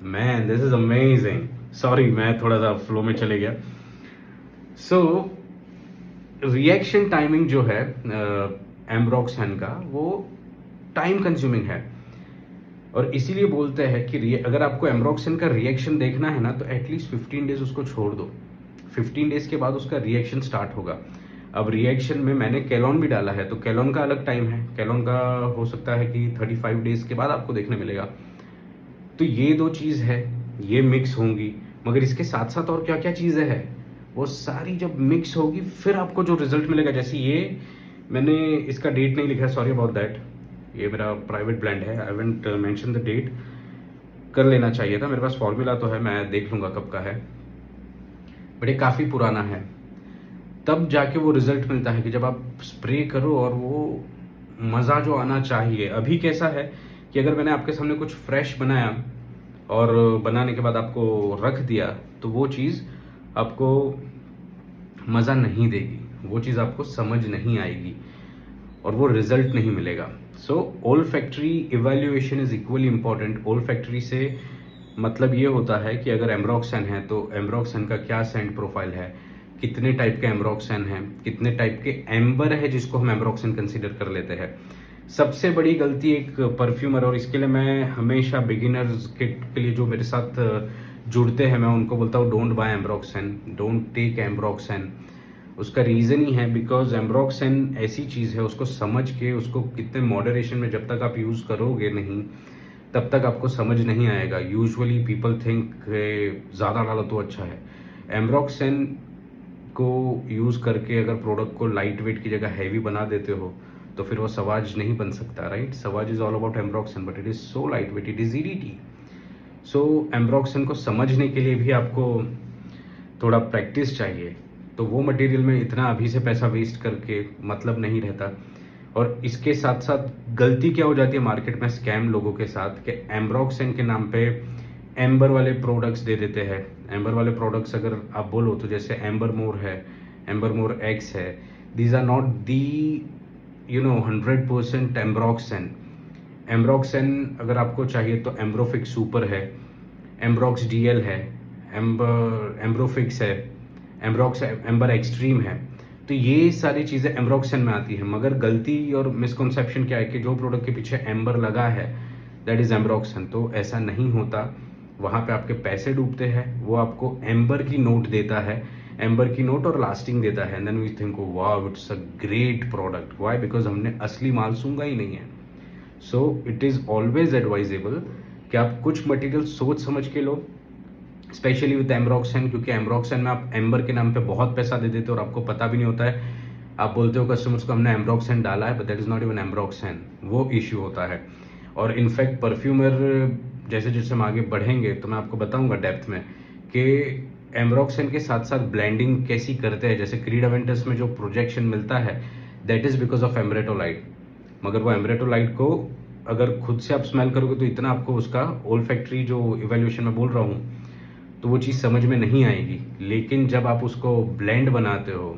Speaker 1: man, this is amazing. Sorry, मैं थोड़ा सा फ्लो में चले गया। सो रिएक्शन टाइमिंग जो है एम्ब्रोक्सन का, वो टाइम कंज्यूमिंग है, और इसीलिए बोलते हैं कि अगर आपको एम्ब्रोक्सन का रिएक्शन देखना है ना तो एटलीस्ट 15 डेज उसको छोड़ दो। 15 डेज के बाद उसका रिएक्शन स्टार्ट होगा। अब रिएक्शन में मैंने कैलोन भी डाला है, तो कैलोन का अलग टाइम है, कैलोन का हो सकता है कि 35 डेज के बाद आपको देखने मिलेगा। तो ये दो चीज़ है, ये मिक्स होंगी, मगर इसके साथ साथ और क्या क्या चीज़ें हैं वो सारी जब मिक्स होगी फिर आपको जो रिजल्ट मिलेगा। जैसे ये मैंने इसका डेट नहीं लिखा है, सॉरी अबाउट दैट, ये मेरा प्राइवेट ब्लेंड है, I haven't mention the date, कर लेना चाहिए था, मेरे पास फॉर्मूला तो है, मैं देख लूँगा कब का है, बट ये काफ़ी पुराना है। तब जाके वो रिजल्ट मिलता है कि जब आप स्प्रे करो और वो मज़ा जो आना चाहिए। अभी कैसा है कि अगर मैंने आपके सामने कुछ फ्रेश बनाया और बनाने के बाद आपको रख दिया तो वो चीज़ आपको मज़ा नहीं देगी, वो चीज़ आपको समझ नहीं आएगी और वो रिजल्ट नहीं मिलेगा। So all factory evaluation is equally important. All factory से मतलब ये होता है कि अगर एम्ब्रोक्सन है तो एम्ब्रोक्सन का क्या सेंट प्रोफाइल है, कितने टाइप के एम्ब्रोक्सन हैं, कितने टाइप के एम्बर है जिसको हम एम्ब्रोक्सन कंसीडर कर लेते हैं। सबसे बड़ी गलती एक परफ्यूमर, और इसके लिए मैं हमेशा बिगिनर्स के लिए जो मेरे साथ जुड़ते हैं मैं उनको बोलता हूँ, डोंट बाय एम्ब्रोक्सन, डोंट टेक एम्ब्रोक्सन। उसका रीज़न ही है बिकॉज एम्ब्रोक्सन ऐसी चीज़ है, उसको समझ के उसको कितने मॉडरेशन में जब तक आप यूज़ करोगे नहीं तब तक आपको समझ नहीं आएगा। यूजुअली पीपल थिंक ज़्यादा डालो तो अच्छा है। एम्ब्रोक्सन को यूज़ करके अगर प्रोडक्ट को लाइट वेट की जगह हैवी बना देते हो तो फिर वो सवाज नहीं बन सकता, right. Sauvage is all about ambroxan, but it is so light weight, it is EDT. So ambroxan को समझने के लिए भी आपको थोड़ा प्रैक्टिस चाहिए, तो वो मटेरियल में इतना अभी से पैसा वेस्ट करके मतलब नहीं रहता। और इसके साथ साथ गलती क्या हो जाती है मार्केट में स्कैम लोगों के साथ कि एम्ब्रोक्सन के नाम पे एम्बर वाले प्रोडक्ट्स दे देते हैं। एम्बर वाले प्रोडक्ट्स अगर आप बोलो तो जैसे एम्बर मोर है, एम्बर मोर एक्स है, दीज आर नॉट दी 100% एम्ब्रोक्सन। एम्ब्रोक्सन अगर आपको चाहिए तो एम्ब्रोफिक्स सुपर है, एम्ब्रोक्स डीएल है, एम्ब्रोफिक्स है, एम्बर एक्सट्रीम है। तो ये सारी चीज़ें एम्ब्रोक्सन में आती है, मगर गलती और मिसकॉन्सेप्शन क्या है कि जो प्रोडक्ट के पीछे एम्बर लगा है दैट इज़ एम्ब्रोक्सन। तो ऐसा नहीं होता। वहाँ पे आपके पैसे डूबते हैं, वो आपको एम्बर की नोट देता है, एम्बर की नोट और लास्टिंग देता है, and then we think wow it's a great product. Why? Because हमने असली माल सूंघा ही नहीं है। So it is always advisable कि आप कुछ मटेरियल सोच समझ के लो, स्पेशली विद एमरॉक्सन, क्योंकि एमरॉक्सन में आप एम्बर के नाम पे बहुत पैसा दे देते हो और आपको पता भी नहीं होता है। आप बोलते हो कस्टमर्स को हमने एमरॉक्सन डाला है, but that is not even ambroxan, वो इश्यू होता है। और इनफैक्ट परफ्यूमर जैसे जैसे हम आगे बढ़ेंगे तो मैं आपको बताऊंगा डेप्थ में कि एमरॉक्सन के साथ साथ ब्लेंडिंग कैसी करते हैं। जैसे क्रीड अवेंटस में जो प्रोजेक्शन मिलता है दैट इज़ बिकॉज ऑफ एमरेटोलाइट, मगर वो एमरेटोलाइट को अगर खुद से आप स्मेल करोगे तो इतना आपको उसका ओल्फैक्टरी जो इवेल्यूशन में बोल रहा हूँ तो वो चीज़ समझ में नहीं आएगी। लेकिन जब आप उसको ब्लेंड बनाते हो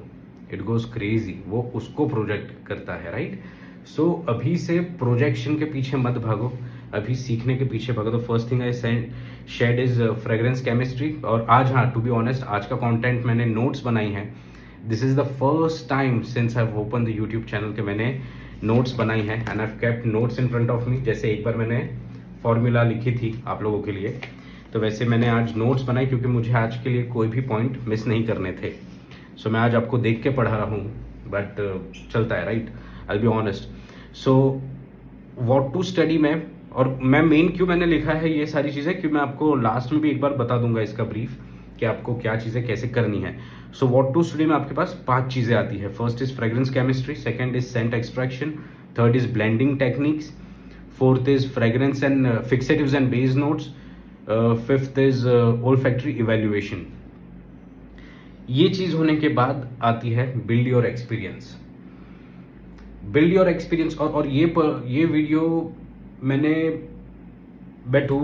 Speaker 1: इट गोज क्रेजी, वो उसको प्रोजेक्ट करता है, राइट। सो अभी से प्रोजेक्शन के पीछे मत भागो, अभी सीखने के पीछे भागो। तो first thing I said is fragrance chemistry. और आज, हाँ, टू बी ऑनेस्ट, आज का कंटेंट मैंने नोट्स बनाई है। This is the first time since I open the YouTube channel के मैंने नोट्स बनाई है, and I kept notes in front of me. जैसे एक बार मैंने फॉर्मूला लिखी थी आप लोगों के लिए, तो वैसे मैंने आज नोट्स बनाई क्योंकि मुझे आज के लिए कोई भी पॉइंट मिस नहीं करने थे। सो मैं आज आपको देख के पढ़ा रहा हूँ, बट चलता है, right, I be honest. So what to study में, और मैं मेन क्यों मैंने लिखा है ये सारी चीज़ें, क्यों मैं आपको लास्ट में भी एक बार बता दूंगा इसका ब्रीफ कि आपको क्या चीज़ें कैसे करनी है। सो व्हाट टू स्टडी में आपके पास 5 चीज़ें आती है। First is fragrance chemistry, second is scent extraction, third is blending techniques, fourth is fragrance and fixatives and base notes, fifth is olfactory evaluation. ये चीज होने के बाद आती है build your experience. Build your experience, और ये वीडियो मैंने बैठू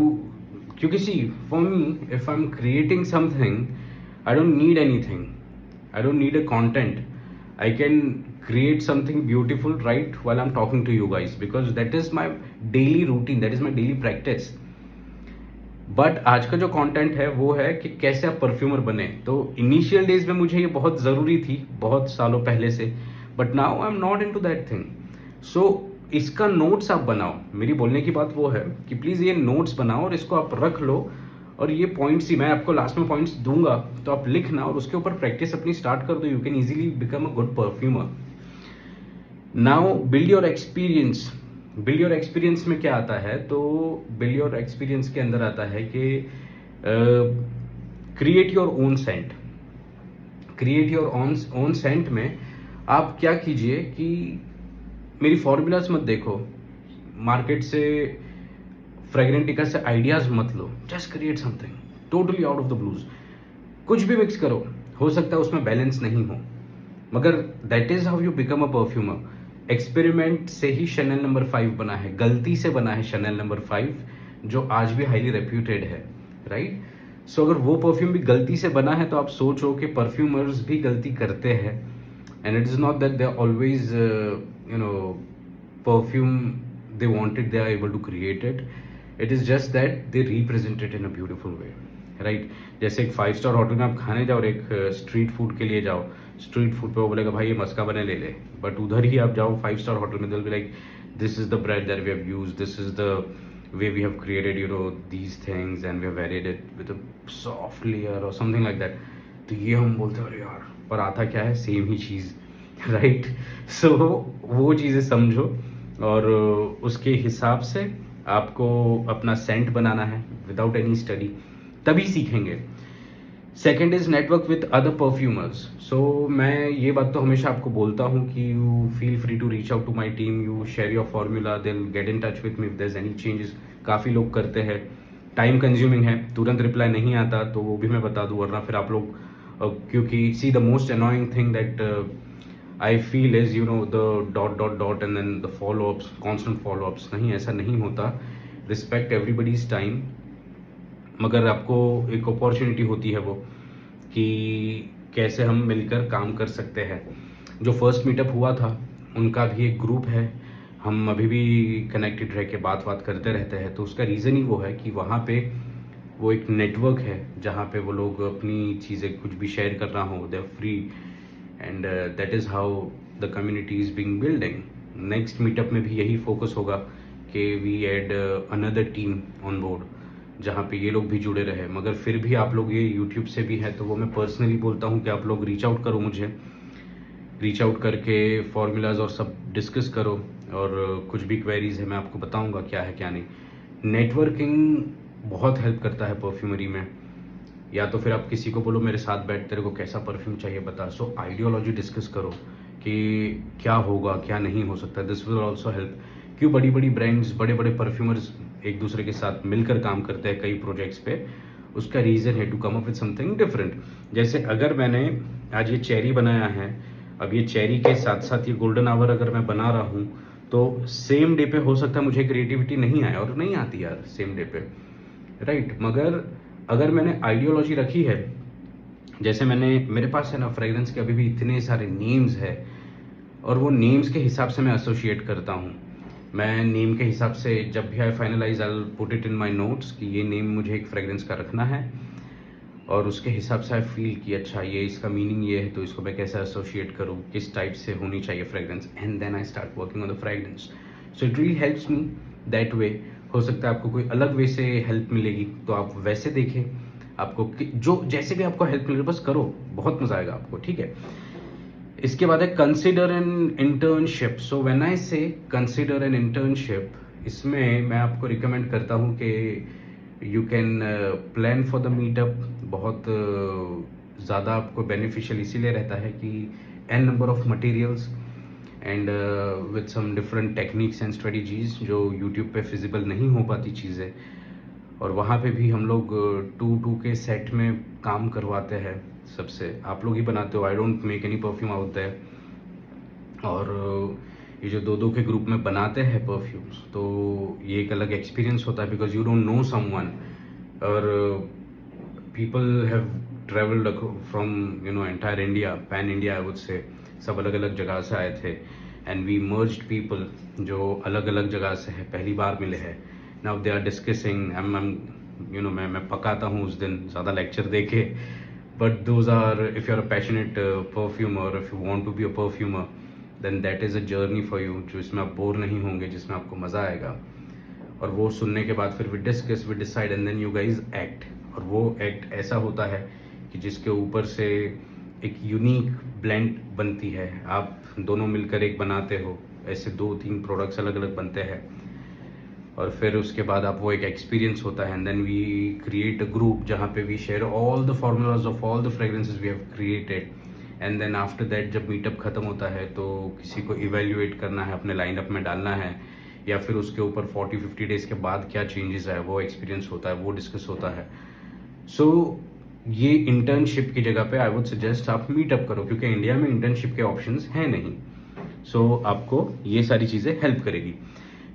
Speaker 1: क्योंकि see for me if I am creating something I don't need anything, I don't need a content, I can create something beautiful right while I'm talking to you guys, because that is my daily routine, that is my daily practice. But आज का जो content है वो है कि कैसे आप perfumer बने। तो इनिशियल डेज में मुझे ये बहुत ज़रूरी थी, बहुत सालों पहले से, but now I am not into that thing. So इसका नोट्स आप बनाओ। मेरी बोलने की बात वो है कि प्लीज़ ये नोट्स बनाओ और इसको आप रख लो, और ये पॉइंट्स ही मैं आपको लास्ट में पॉइंट्स दूंगा तो आप लिखना और उसके ऊपर प्रैक्टिस अपनी स्टार्ट कर दो। You can easily become a good perfumer. Now build your experience. Build your experience में क्या आता है, तो बिल्ड योर एक्सपीरियंस के अंदर आता है कि create your own scent. Create your own scent में आप क्या कीजिए कि मेरी फॉर्मूलाज मत देखो, मार्केट से फ्रेग्रेंटिका से आइडियाज मत लो, just create something totally out of the blues. कुछ भी मिक्स करो, हो सकता है उसमें बैलेंस नहीं हो, मगर that is how you become a perfumer. Experiment से ही शनेल नंबर 5 बना है, गलती से बना है शनेल नंबर 5, जो आज भी हाईली रेप्यूटेड है, राइट। सो अगर वो परफ्यूम भी गलती से बना है तो आप सोचो कि परफ्यूमर्स भी गलती करते हैं, and it is not that they are always perfume they wanted they are able to create it, it is just that they represent it in a beautiful way, right. जैसे एक 5 स्टार होटल में आप खाने जाओ और एक street food के लिए जाओ, स्ट्रीट फूड पे वो बोलेगा भाई ये मस्का बने ले ले, बट उधर ही आप जाओ 5 स्टार होटल में, दिल be like this is the bread that we have used, this is the way we have created these things and we have varied it with a soft layer और something like that. तो ये हम बोलते हैं अरे यार, पर आता क्या है, सेम ही चीज़, राइट। सो वो चीज़ें समझो और उसके हिसाब से आपको अपना सेंट बनाना है विदाउट एनी स्टडी, तभी सीखेंगे। Second is network with other perfumers. So मैं ये बात तो हमेशा आपको बोलता हूँ कि you feel free to reach out to my team, you share your formula, they will get in touch with me if there is any changes. काफ़ी लोग करते हैं, टाइम कंज्यूमिंग है, तुरंत रिप्लाई नहीं आता तो वो भी मैं बता दूँ, वरना फिर आप लोग क्योंकि see the most annoying thing that I feel is the dot dot dot and then the follow ups, constant follow ups. नहीं, ऐसा नहीं होता। रिस्पेक्ट एवरीबडीज टाइम, मगर आपको एक अपॉर्चुनिटी होती है वो कि कैसे हम मिलकर काम कर सकते हैं। जो फर्स्ट मीटअप हुआ था उनका भी एक ग्रुप है, हम अभी भी कनेक्टेड रह के बात करते रहते हैं। तो उसका रीज़न ही वो है कि वहाँ पे वो एक नेटवर्क है जहाँ पे वो लोग अपनी चीज़ें कुछ भी शेयर करना हो, they are free, and that is how the community is being building. Next meetup में भी यही फोकस होगा कि we add another team on board, जहाँ पे ये लोग भी जुड़े रहे। मगर फिर भी आप लोग ये यूट्यूब से भी हैं तो वो मैं पर्सनली बोलता हूँ कि आप लोग रीच आउट करो मुझे, रीच आउट करके फॉर्मूलाज और सब डिस्कस करो, और कुछ भी क्वेरीज है मैं आपको बताऊंगा क्या है क्या नहीं। नेटवर्किंग बहुत हेल्प करता है परफ्यूमरी में। या तो फिर आप किसी को बोलो मेरे साथ बैठ, तेरे को कैसा परफ्यूम चाहिए बता, सो आइडियोलॉजी डिस्कस करो कि क्या होगा क्या नहीं हो सकता। This will also help. क्यों बड़ी बड़ी ब्रांड्स, बड़े बड़े परफ्यूमर्स एक दूसरे के साथ मिलकर काम करते हैं कई प्रोजेक्ट्स पे, उसका रीज़न है to come up with something different. जैसे अगर मैंने आज ये चेरी बनाया है, अब ये चेरी के साथ साथ ये गोल्डन आवर अगर मैं बना रहा हूँ, तो सेम डे पे हो सकता है मुझे क्रिएटिविटी नहीं आए, और नहीं आती यार सेम डे पे, राइट। मगर अगर मैंने आइडियोलॉजी रखी है, जैसे मेरे पास है ना फ्रेग्रेंस के अभी भी इतने सारे नेम्स है, और वो नेम्स के हिसाब से मैं एसोसिएट करता हूँ। मैं नेम के हिसाब से जब भी I finalise I put it in my notes कि ये नेम मुझे एक फ्रेग्रेंस का रखना है, और उसके हिसाब से आई फील कि अच्छा ये इसका मीनिंग ये है तो इसको मैं कैसे एसोशिएट करूँ, किस टाइप से होनी चाहिए fragrance, and then I start working on the fragrance. So it really helps me that way. हो सकता है आपको कोई अलग वे से हेल्प मिलेगी तो आप वैसे देखें, आपको जो जैसे भी आपको हेल्प मिले बस करो, बहुत मजा आएगा आपको, ठीक है। इसके बाद है consider an internship. So when I से कंसिडर एन इंटर्नशिप, इसमें मैं आपको रिकमेंड करता हूँ कि you can plan for the meetup. बहुत ज़्यादा आपको बेनिफिशियल इसीलिए रहता है कि an number of materials and with some different techniques and strategies जो यूट्यूब पे फिजिबल नहीं हो पाती चीज़ें, और वहाँ पे भी हम लोग 2-2 के सेट में काम करवाते हैं सबसे। आप लोग ही बनाते हो, I don't make any perfume out there. और ये जो 2-2 के ग्रुप में बनाते हैं परफ्यूम्स, तो ये एक अलग एक्सपीरियंस होता है because you don't know someone, और people have travelled from entire India, pan India I would say, सब अलग अलग जगह से आए थे, एंड वी मर्ज्ड पीपल जो अलग अलग जगह से है, पहली बार मिले हैं। नाउ दे आर डिस्कसिंग, मैं पकाता हूँ उस दिन ज़्यादा लेक्चर देके, but those are, if you are a passionate perfumer, if you want to be a perfumer, then that is a journey for you, जो इसमें आप बोर नहीं होंगे, जिसमें आपको मज़ा आएगा। और वो सुनने के बाद फिर we discuss, we decide, and then you guys act. और वो एक्ट ऐसा होता है कि जिसके ऊपर से एक यूनिक ब्लेंड बनती है, आप दोनों मिलकर एक बनाते हो, ऐसे 2-3 प्रोडक्ट्स अलग अलग बनते हैं, और फिर उसके बाद आप वो एक एक्सपीरियंस होता है, and then we create a group जहाँ पे we share all the formulas of all the fragrances we have created, and then after that जब मीटअप खत्म होता है तो किसी को इवेल्युएट करना है, अपने लाइनअप में डालना है, या फिर उसके ऊपर 40-50 डेज के बाद क्या चेंजेस है वो एक्सपीरियंस होता है, वो डिस्कस होता है। सो ये इंटर्नशिप की जगह पे आई वुड सजेस्ट आप मीटअप करो, क्योंकि इंडिया में इंटर्नशिप के ऑप्शंस हैं नहीं। सो आपको ये सारी चीज़ें हेल्प करेगी।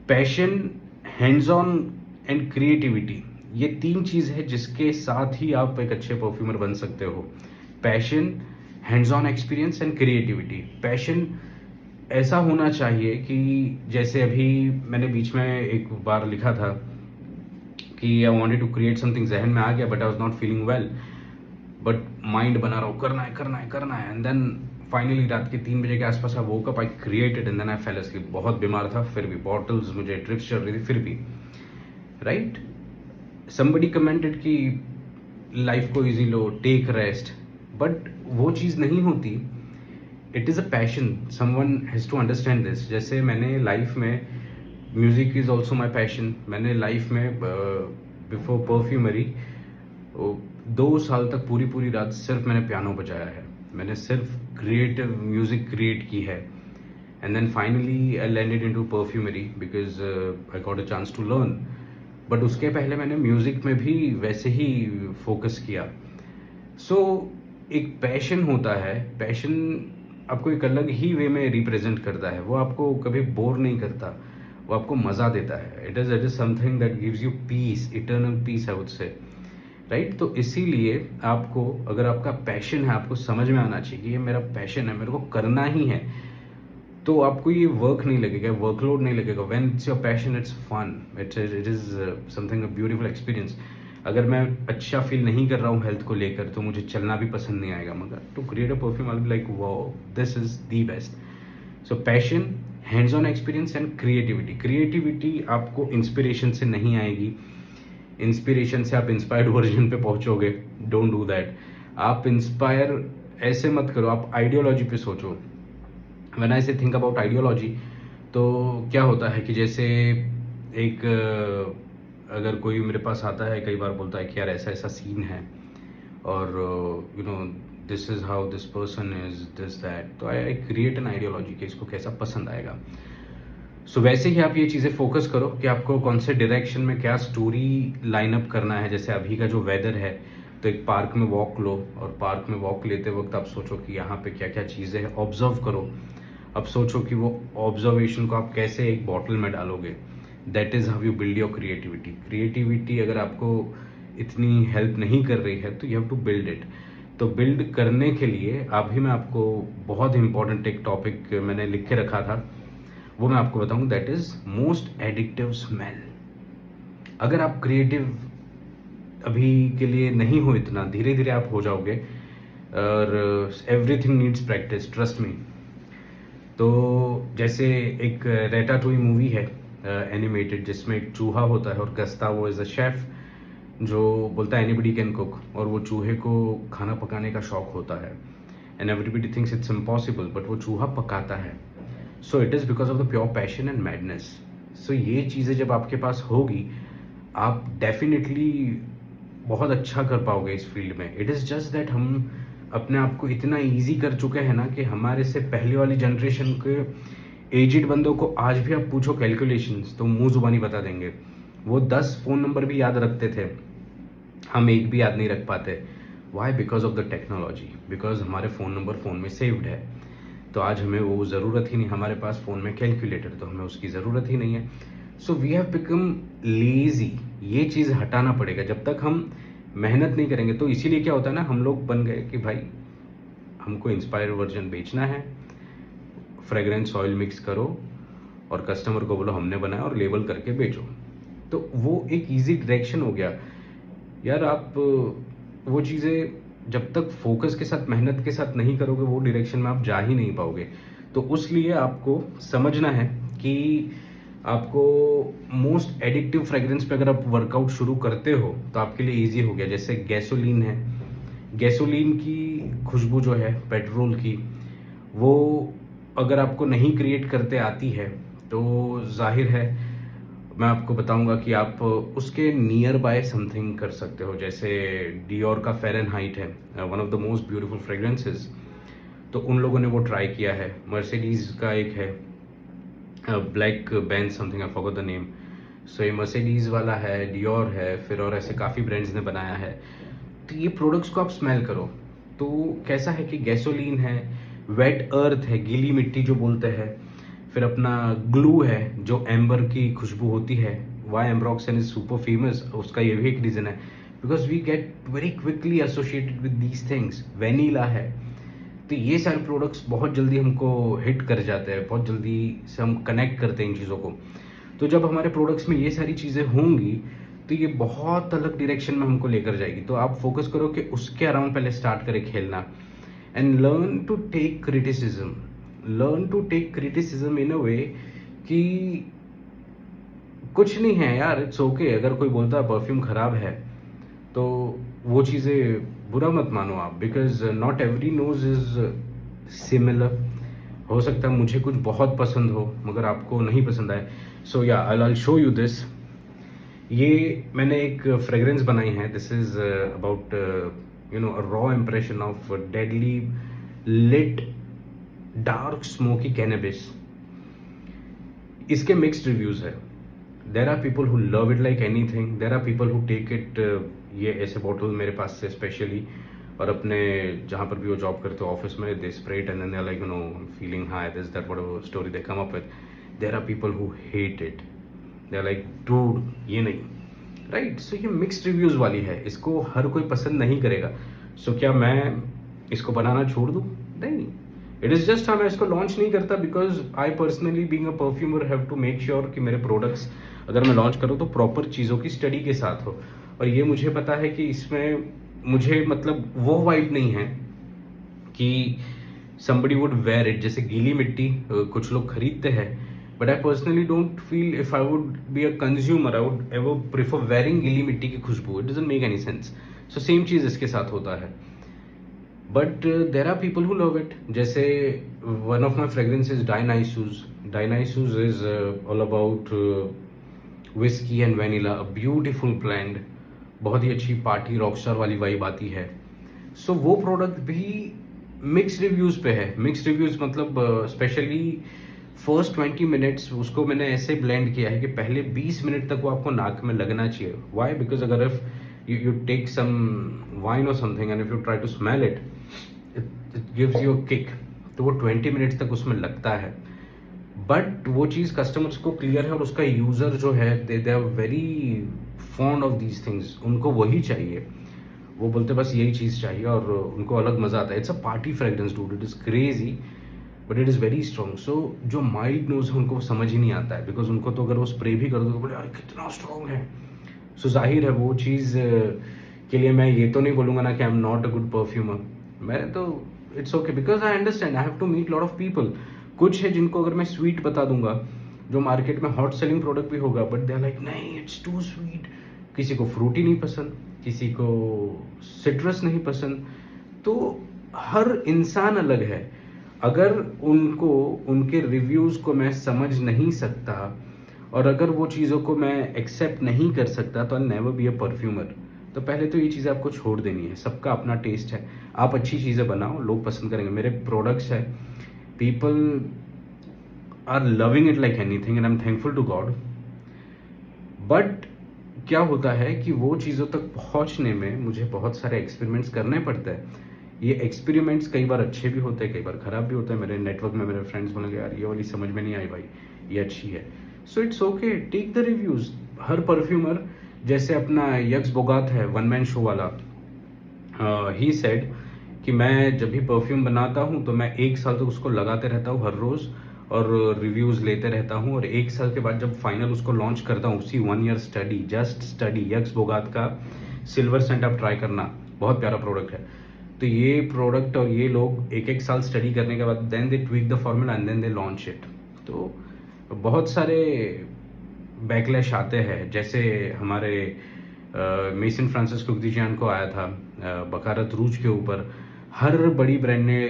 Speaker 1: Passion, hands on and creativity, ये 3 चीज़ है जिसके साथ ही आप एक अच्छे परफ्यूमर बन सकते हो। Passion, hands on experience and creativity. Passion ऐसा होना चाहिए कि जैसे अभी मैंने बीच में एक बार लिखा था कि I wanted to create something, जहन में आ गया but I was not feeling well, but mind बना रहा हूँ करना है करना है करना है, एंड देन फाइनली रात के 3 बजे के आसपास I woke up, I created, and then I fell asleep. बहुत बीमार था फिर भी, बॉटल्स मुझे ड्रिप्स चल रही थी फिर भी, राइट। समबडी कमेंटेड कि लाइफ को इजी लो, टेक रेस्ट, बट वो चीज़ नहीं होती। It is a passion, someone has to understand this. जैसे मैंने लाइफ में, music is also my passion. मैंने लाइफ में बिफोर परफ्यूमरी 2 साल तक पूरी पूरी रात सिर्फ मैंने पियानो बजाया है, मैंने सिर्फ क्रिएटिव म्यूज़िक क्रिएट की है, and then finally I landed into perfumery because I got a chance to learn. But उसके पहले मैंने म्यूज़िक में भी वैसे ही फोकस किया। सो एक पैशन होता है, पैशन आपको एक अलग ही वे में रिप्रेजेंट करता है, वो आपको कभी बोर नहीं करता, वो आपको मज़ा देता है। It is something that gives you peace, eternal peace I would say, right. तो इसीलिए आपको, अगर आपका पैशन है, आपको समझ में आना चाहिए कि ये मेरा पैशन है, मेरे को करना ही है, तो आपको ये वर्क नहीं लगेगा, वर्कलोड नहीं लगेगा। When it's your passion, it's fun, it is something a beautiful experience. अगर मैं अच्छा फील नहीं कर रहा हूँ हेल्थ को लेकर तो मुझे चलना भी पसंद नहीं आएगा, मगर to create a perfume I will be like wow, this is the best. So passion, hands on experience and creativity. Creativity आपको इंस्पिरेशन से नहीं आएगी, इंस्पिरेशन से आप इंस्पायर्ड वर्जन पे पहुंचोगे। Don't do that. आप इंस्पायर ऐसे मत करो, आप आइडियोलॉजी पे सोचो। व्हेन आई से थिंक अबाउट आइडियोलॉजी, तो क्या होता है कि जैसे एक अगर कोई मेरे पास आता है, कई बार बोलता है कि यार ऐसा ऐसा सीन है, और you know this is how this person is this that, तो आई क्रिएट एन आइडियोलॉजी कि इसको कैसा पसंद आएगा। सो वैसे ही आप ये चीज़ें फोकस करो कि आपको कौन से डायरेक्शन में क्या स्टोरी लाइन अप करना है। जैसे अभी का जो वेदर है, तो एक पार्क में वॉक लो, और पार्क में वॉक लेते वक्त आप सोचो कि यहाँ पे क्या क्या चीज़ें हैं, ऑब्जर्व करो। अब सोचो कि वो ऑब्जर्वेशन को आप कैसे एक बॉटल में डालोगे। That is how you build your creativity. Creativity अगर आपको इतनी हेल्प नहीं कर रही है, तो you have to build it. तो बिल्ड करने के लिए अभी मैं आपको बहुत इंपॉर्टेंट एक टॉपिक मैंने लिख के रखा था, वो मैं आपको बताऊं। That is most addictive smell. अगर आप क्रिएटिव अभी के लिए नहीं हो, इतना धीरे धीरे आप हो जाओगे, और everything needs practice, trust me. तो जैसे एक रेटाटोई मूवी है एनिमेटेड, जिसमें एक चूहा होता है और गस्तावो इज अ शेफ, जो बोलता है एनीबडी कैन कुक, और वो चूहे को खाना पकाने का शौक होता है, and everybody thinks it's impossible, but वो चूहा पकाता है। So it is because of the pure passion and madness. So ये चीज़ें जब आपके पास होगी, आप डेफिनेटली बहुत अच्छा कर पाओगे इस फील्ड में। इट इज़ जस्ट दैट हम अपने आप को इतना ईजी कर चुके हैं ना, कि हमारे से पहले वाली जनरेशन के एजिड बंदों को आज भी आप पूछो कैलकुलेशंस, तो मुंह जुबानी बता देंगे। वो 10 फ़ोन नंबर भी याद रखते थे, हम एक भी याद नहीं रख पाते। Why? Because of the technology, because हमारे फ़ोन नंबर फ़ोन में सेव्ड है। तो आज हमें वो ज़रूरत ही नहीं, हमारे पास फ़ोन में कैलकुलेटर, तो हमें उसकी ज़रूरत ही नहीं है। So we have become lazy. ये चीज़ हटाना पड़ेगा। जब तक हम मेहनत नहीं करेंगे, तो इसीलिए क्या होता है ना, हम लोग बन गए कि भाई हमको इंस्पायर वर्जन बेचना है, फ्रेगरेंस ऑयल मिक्स करो और कस्टमर को बोलो हमने बनाया और लेबल करके बेचो। तो वो एक ईजी डायरेक्शन हो गया यार। आप वो चीज़ें जब तक फोकस के साथ, मेहनत के साथ नहीं करोगे, वो डायरेक्शन में आप जा ही नहीं पाओगे। तो उसलिए आपको समझना है कि आपको मोस्ट एडिक्टिव फ्रेग्रेंस पे अगर आप वर्कआउट शुरू करते हो, तो आपके लिए इजी हो गया। जैसे गैसोलीन है, गैसोलीन की खुशबू जो है पेट्रोल की, वो अगर आपको नहीं क्रिएट करते आती है, तो जाहिर है मैं आपको बताऊंगा कि आप उसके नियर बाय समथिंग कर सकते हो। जैसे डियोर का फ़ारेनहाइट है, one of the most beautiful fragrances, तो उन लोगों ने वो ट्राई किया है। मर्सिडीज़ का एक है black band something, I forgot the name. So ये मर्सिडीज़ वाला है, डियोर है, फिर और ऐसे काफ़ी ब्रांड्स ने बनाया है। तो ये प्रोडक्ट्स को आप स्मेल करो, तो कैसा है कि गैसोलीन है, वेट अर्थ है, गीली मिट्टी जो बोलते हैं, फिर अपना ग्लू है जो एम्बर की खुशबू होती है। Why ambroxan is super famous, उसका ये भी एक रीज़न है, because we get very quickly associated with these things. Vanilla है, तो ये सारे प्रोडक्ट्स बहुत जल्दी हमको हिट कर जाते हैं, बहुत जल्दी से हम कनेक्ट करते हैं इन चीज़ों को। तो जब हमारे प्रोडक्ट्स में ये सारी चीज़ें होंगी, तो ये बहुत अलग डायरेक्शन में हमको लेकर जाएगी। तो आप फोकस करो कि उसके अराउंड पहले स्टार्ट करें खेलना, and learn to take criticism. Learn to take criticism in a way कि कुछ नहीं है यार, इट्स ओके। अगर कोई बोलता है परफ्यूम खराब है, तो वो चीज़ें बुरा मत मानो आप, because not every nose is similar. हो सकता है मुझे कुछ बहुत पसंद हो, मगर आपको नहीं पसंद आए। सो या आई शो यू दिस। ये मैंने एक फ्रेग्रेंस बनाई है। This is about you know a raw impression of deadly lit dark smoky cannabis. इसके मिक्स्ड रिव्यूज है। There are people who love it like anything, there are people who take it, ये ऐसे bottle मेरे पास से specially, और अपने जहाँ पर भी वो जॉब करते हो ऑफिस में, they spray it and then they are like you know feeling high, this that whatever story they come up with. There are people who hate it, they are like dude ये नहीं, right. सो ये mixed reviews वाली है, इसको हर कोई पसंद नहीं करेगा। सो क्या मैं इसको बनाना छोड़ दूँ? नहीं, इट इज़ जस्ट, हाँ मैं इसको लॉन्च नहीं करता because I personally being a perfumer have to make sure कि मेरे प्रोडक्ट्स अगर मैं लॉन्च करूँ तो प्रॉपर चीज़ों की स्टडी के साथ हो। और ये मुझे पता है कि इसमें मुझे मतलब वो वाइब नहीं है कि somebody would wear it। जैसे गीली मिट्टी कुछ लोग खरीदते हैं, but I personally don't feel if I would be a consumer I would ever prefer wearing गीली मिट्टी की खुशबू. It doesn't make any sense. So same चीज़ इसके साथ होता है. But there are people who love it. जैसे one of my fragrance is Dionysus. Dionysus is all about whisky and vanilla, a beautiful blend. बहुत ही अच्छी पार्टी रॉकस्टार वाली वाइब आती है. सो वो प्रोडक्ट भी मिक्स रिव्यूज़ पे है. मिक्स रिव्यूज़ मतलब स्पेशली फर्स्ट 20 मिनट्स उसको मैंने ऐसे ब्लेंड किया है कि पहले 20 मिनट तक वो आपको नाक में लगना चाहिए. वाई? बिकॉज अगर if you take some wine or something and if you try to smell it, it gives you a kick. तो वो 20 मिनट्स तक उसमें लगता है. बट वो चीज़ कस्टमर्स को क्लियर है और उसका यूज़र जो है they are very fond of these things. उनको वही चाहिए. वो बोलते बस यही चीज़ चाहिए और उनको अलग मज़ा आता है. It's a party fragrance dude. It is crazy but it is very strong. So जो माइल्ड नोज है उनको समझ ही नहीं आता है. बिकॉज उनको तो अगर वो स्प्रे भी कर दो तो बोले अरे कितना स्ट्रॉन्ग है. सो जाहिर है वो चीज़ के लिए मैं ये तो नहीं बोलूँगा ना कि I am not a good perfumer. मैं तो it's okay because I understand I have to meet lot of people. कुछ है जिनको अगर मैं स्वीट बता दूंगा जो मार्केट में हॉट सेलिंग प्रोडक्ट भी होगा बट दे आर लाइक नहीं इट्स टू स्वीट. किसी को फ्रूटी नहीं पसंद, किसी को सिट्रस नहीं पसंद. तो हर इंसान अलग है. अगर उनको उनके रिव्यूज़ को मैं समझ नहीं सकता और अगर वो चीज़ों को मैं एक्सेप्ट नहीं कर सकता तो I never be a perfumer. तो पहले तो ये चीज़ें आपको छोड़ देनी है. सबका अपना टेस्ट है. आप अच्छी चीज़ें बनाओ, लोग पसंद करेंगे. मेरे प्रोडक्ट्स है, people are loving it like anything and I am thankful to God. But क्या होता है कि वो चीज़ों तक पहुंचने में मुझे बहुत सारे एक्सपेरिमेंट्स करने पड़ते हैं. ये एक्सपेरिमेंट्स कई बार अच्छे भी होते हैं, कई बार ख़राब भी होते हैं. मेरे नेटवर्क में मेरे फ्रेंड्स बोलेंगे यार ये वाली समझ में नहीं आई भाई, ये अच्छी है. So it's okay, take the reviews. हर परफ्यूमर जैसे अपना यक्स बोगात है वन मैन शो वाला, ही सेड कि मैं जब भी परफ्यूम बनाता हूँ तो मैं 1 साल तक उसको लगाते रहता हूँ हर रोज़ और रिव्यूज़ लेते रहता हूँ. और 1 साल के बाद जब फाइनल उसको लॉन्च करता हूँ, उसी 1 year study, just study, Jacques Bogart का सिल्वर सेंट आप ट्राई करना, बहुत प्यारा प्रोडक्ट है. तो ये प्रोडक्ट और ये लोग 1-1 साल स्टडी करने के बाद then they tweak the formula and then they launch it. तो बहुत सारे बैकलैश आते हैं. जैसे हमारे मेसन फ्रांसिस कुकदीजान को आया था बकारत रूज के ऊपर. हर बड़ी ब्रांड ने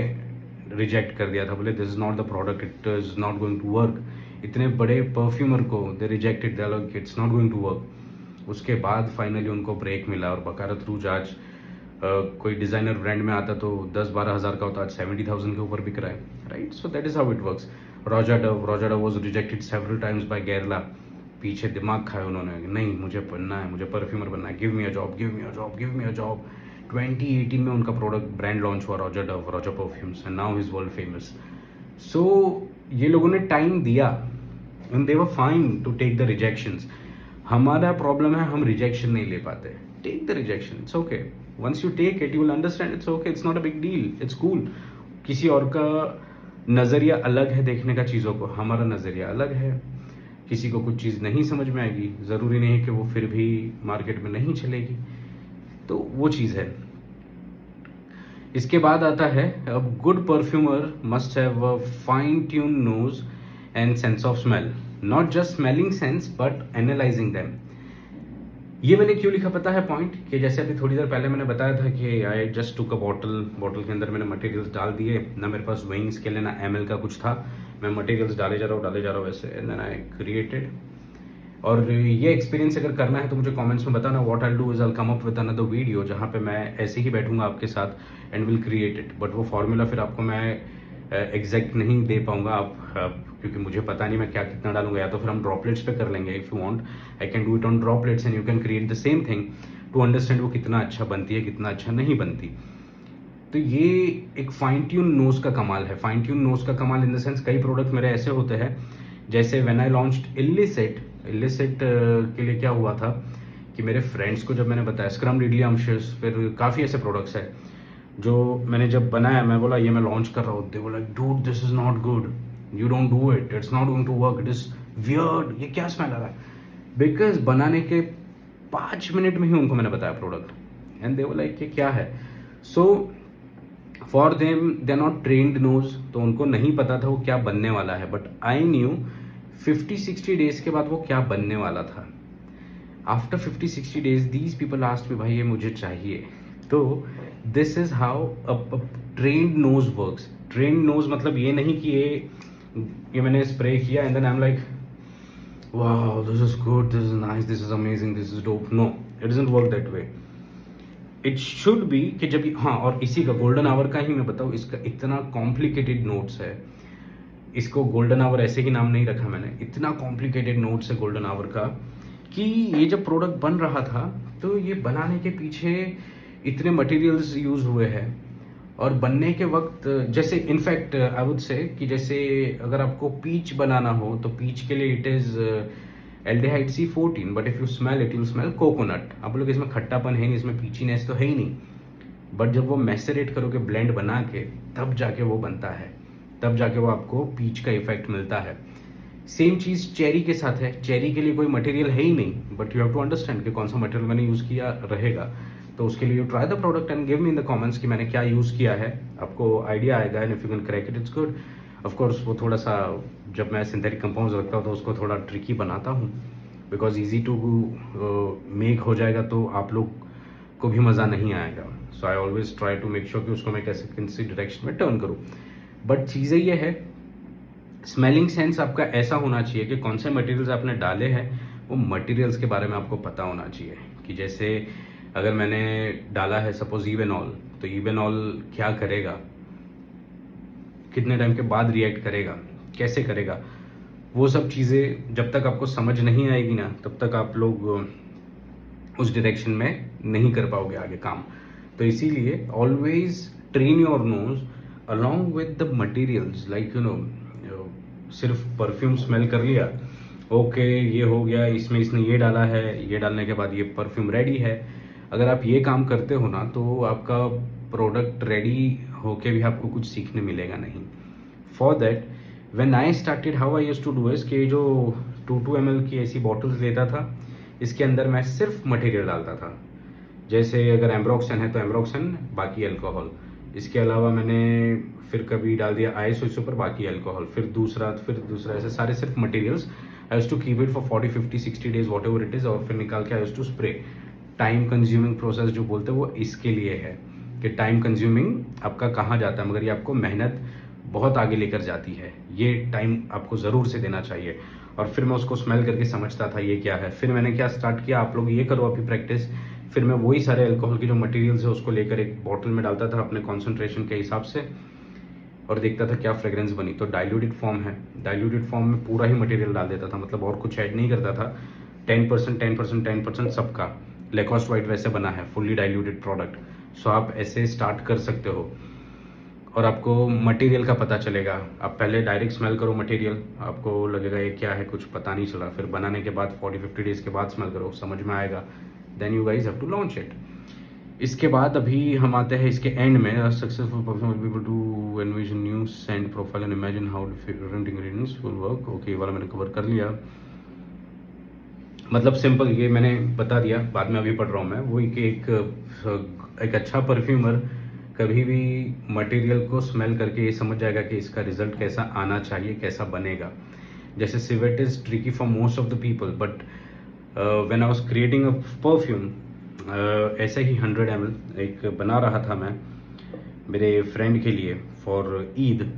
Speaker 1: रिजेक्ट कर दिया था, बोले this is not the product, it is not going to work. इतने बड़े परफ्यूमर को they rejected, they like it's not going to work. उसके बाद फाइनली उनको ब्रेक मिला और बकारत रूज आज कोई डिज़ाइनर ब्रांड में आता तो 10-12 हज़ार का होता, आज 70,000 के ऊपर बिक रहा है. Right? So that is how it works. Roja Dove was rejected several times by Guerlain. पीछे दिमाग खाया उन्होंने, नहीं मुझे बनना है, मुझे परफ्यूमर बनना है, give me a job, give me a job, give me a job. 2018 में उनका प्रोडक्ट ब्रांड लॉन्च हुआ, Roja perfumes, and now he is world famous. So ये लोगों ने टाइम दिया and they were fine to take the rejections. हमारा problem है हम रिजेक्शन नहीं ले पाते. Take the rejection, it's okay. Once you take it you will understand it's okay, it's not a big deal, it's cool. किसी और का नज़रिया अलग है देखने का चीज़ों को, हमारा नज़रिया अलग है. किसी को कुछ चीज़ नहीं समझ में आएगी, ज़रूरी नहीं है कि वो फिर भी मार्केट में नहीं चलेगी. तो वो चीज़ है. इसके बाद आता है अब good perfumer must have a fine tune nose and sense of smell. Not just smelling sense but analysing them. ये मैंने क्यों लिखा पता है पॉइंट, कि जैसे अभी थोड़ी देर पहले मैंने बताया था कि I just took a bottle के अंदर मैंने मटेरियल्स डाल दिए ना. मेरे पास वेइंग स्केल है ना ml का कुछ था. मैं मटेरियल्स डाले जा रहा हूँ वैसे, एंड देन आई क्रिएटेड. और ये एक्सपीरियंस अगर करना है तो मुझे कमेंट्स में बताना. What I do is I come up with another video जहाँ पे मैं ऐसे ही बैठूंगा आपके साथ and will create it. But वो फार्मूला फिर आपको मैं एग्जैक्ट नहीं दे पाऊंगा आप क्योंकि मुझे पता नहीं मैं क्या कितना डालूंगा. या तो फिर हम ड्रॉपलेट्स पे कर लेंगे. If you want I can do it on droplets and you can create the same thing to understand वो कितना अच्छा बनती है, कितना अच्छा नहीं बनती. तो ये एक फाइन ट्यून नोज का कमाल है. फाइन ट्यून नोज का कमाल इन द सेंस कई प्रोडक्ट मेरे ऐसे होते हैं, जैसे व्हेन आई लॉन्च्ड इल्लिसिट के लिए क्या हुआ था कि मेरे फ्रेंड्स को जब मैंने बताया, स्क्रम लिडलियमशियस, फिर काफ़ी ऐसे प्रोडक्ट्स हैं जो मैंने जब बनाया, मैं बोला ये मैं लॉन्च कर रहा हूँ. दे बोला dude this is not good, you don't do it, it's not going to work, it is weird, ये क्या स्मेल आ रहा है. बिकॉज बनाने के 5 मिनट में ही उनको मैंने बताया प्रोडक्ट एंड दे बोला ये क्या है. So for them they are not trained nose, तो उनको नहीं पता था वो क्या बनने वाला है. बट आई न्यू 50-60 डेज के बाद वो क्या बनने वाला था. After 50-60 days these people asked me भाई ये मुझे चाहिए. तो this is how a trained nose works. Trained nose मतलब ये नहीं कि ये मैंने स्प्रे किया and then I am like wow this is good, this is nice, this is amazing, this is dope. No, it doesn't work that way. It should be कि जब हाँ, और इसी का गोल्डन आवर का ही मैं बताऊँ, इसका इतना कॉम्प्लिकेटेड नोट्स है. इसको गोल्डन आवर ऐसे ही नाम नहीं रखा मैंने, इतना कॉम्प्लिकेटेड नोट्स है गोल्डन आवर का कि ये जब प्रोडक्ट बन रहा था तो ये बनाने के पीछे इतने मटेरियल्स यूज हुए हैं. और बनने के वक्त जैसे इनफैक्ट आई वुड से कि जैसे अगर आपको पीच बनाना हो तो पीच के लिए it is aldehyde C14, but if you smell it will smell coconut. आप लोग इसमें खट्टापन है नहीं, इसमें पीचीनेस तो है ही नहीं. बट जब वो मैसरेट करोगे ब्लेंड बना के तब जाके वो बनता है, तब जाके वो आपको पीच का इफेक्ट मिलता है. सेम चीज़ चेरी के साथ है. चेरी के लिए कोई मटेरियल है ही नहीं, but you have to understand कि कौन सा मटेरियल मैंने यूज़ किया रहेगा. तो उसके लिए you try the product and give me in the comments कि मैंने क्या यूज़ किया है. आपको आइडिया आएगा and if you can crack it it's good. Of course वो थोड़ा सा जब मैं सिंथेटिक कंपाउंड्स रखता हूँ तो उसको थोड़ा ट्रिकी बनाता हूँ बिकॉज ईजी टू मेक हो जाएगा तो आप लोग को भी मज़ा नहीं आएगा. So I always try to make sure कि उसको मैं कैसे किसी डायरेक्शन में टर्न करूँ. बट चीज़ें ये है, स्मेलिंग सेंस आपका ऐसा होना चाहिए कि कौन से मटेरियल्स आपने डाले हैं वो मटेरियल्स के बारे में आपको पता होना चाहिए. कि जैसे अगर मैंने डाला है सपोज इवेनॉल, तो इवेनॉल क्या करेगा, कितने टाइम के बाद रिएक्ट करेगा, कैसे करेगा, वो सब चीज़ें जब तक आपको समझ नहीं आएगी ना तब तक आप लोग उस डायरेक्शन में नहीं कर पाओगे आगे काम. तो इसीलिए always train your nose along with the materials. Like you no, सिर्फ परफ्यूम स्मेल कर लिया, ओके ये हो गया, इसमें इसने ये डाला है, ये डालने के बाद ये परफ्यूम रेडी है. अगर आप ये काम करते हो ना तो आपका प्रोडक्ट रेडी होके भी आपको कुछ सीखने मिलेगा नहीं. For that when I started how I used to do is कि जो 2 ml की ऐसी बॉटल्स लेता था, इसके अंदर मैं सिर्फ मटेरियल डालता था. जैसे अगर एम्ब्रोक्सन है तो एम्ब्रोक्सन, बाकी अल्कोहल. इसके अलावा मैंने फिर कभी डाल दिया आइस उसके ऊपर, बाकी अल्कोहल, फिर दूसरा, ऐसे सारे सिर्फ materials. I used to keep it for 40, 50, 60 days whatever it is, और फिर निकाल के I used to spray. Time consuming process जो बोलते हैं वो इसके लिए है कि टाइम कंज्यूमिंग आपका कहाँ जाता है, मगर ये आपको मेहनत बहुत आगे लेकर जाती है. ये टाइम आपको ज़रूर से देना चाहिए. और फिर मैं उसको स्मेल करके समझता था ये क्या है. फिर मैंने क्या स्टार्ट किया, आप लोग ये करो अभी प्रैक्टिस. फिर मैं वही सारे अल्कोहल के जो मटेरियल्स है उसको लेकर एक बॉटल में डालता था अपने कॉन्सेंट्रेशन के हिसाब से और देखता था क्या फ्रेग्रेंस बनी. तो डाइल्यूटेड फॉर्म है, डाइल्यूटेड फॉर्म में पूरा ही मटेरियल डाल देता था, मतलब और कुछ ऐड नहीं करता था. 10% सबका लैकॉस्ट वाइट वैसे बना है, फुल्ली डाइल्यूटेड प्रोडक्ट. सो आप ऐसे स्टार्ट कर सकते हो और आपको मटेरियल का पता चलेगा. आप पहले डायरेक्ट स्मेल करो मटेरियल, आपको लगेगा ये क्या है, कुछ पता नहीं चला. फिर बनाने के बाद 40-50 डेज के बाद स्मेल करो, समझ में आएगा. Then you guys have to launch it. इसके बाद अभी हम आते हैं इसके एंड में. Successful perfume will be able to envision new scent profile and imagine how different ingredients will work. Okay, ये वाला मैंने कवर कर लिया. मतलब सिंपल, ये मैंने बता दिया, बाद में अभी पढ़ रहा हूँ मैं. वो एक अच्छा परफ्यूमर कभी भी मटेरियल को स्मेल करके ये समझ जाएगा कि इसका रिजल्ट कैसा आना चाहिए, कैसा बनेगा. जैसे civet is tricky for most of the people, but when I was creating a perfume, ऐसे ही 100 ml एक बना रहा था मैं मेरे फ्रेंड के लिए for Eid.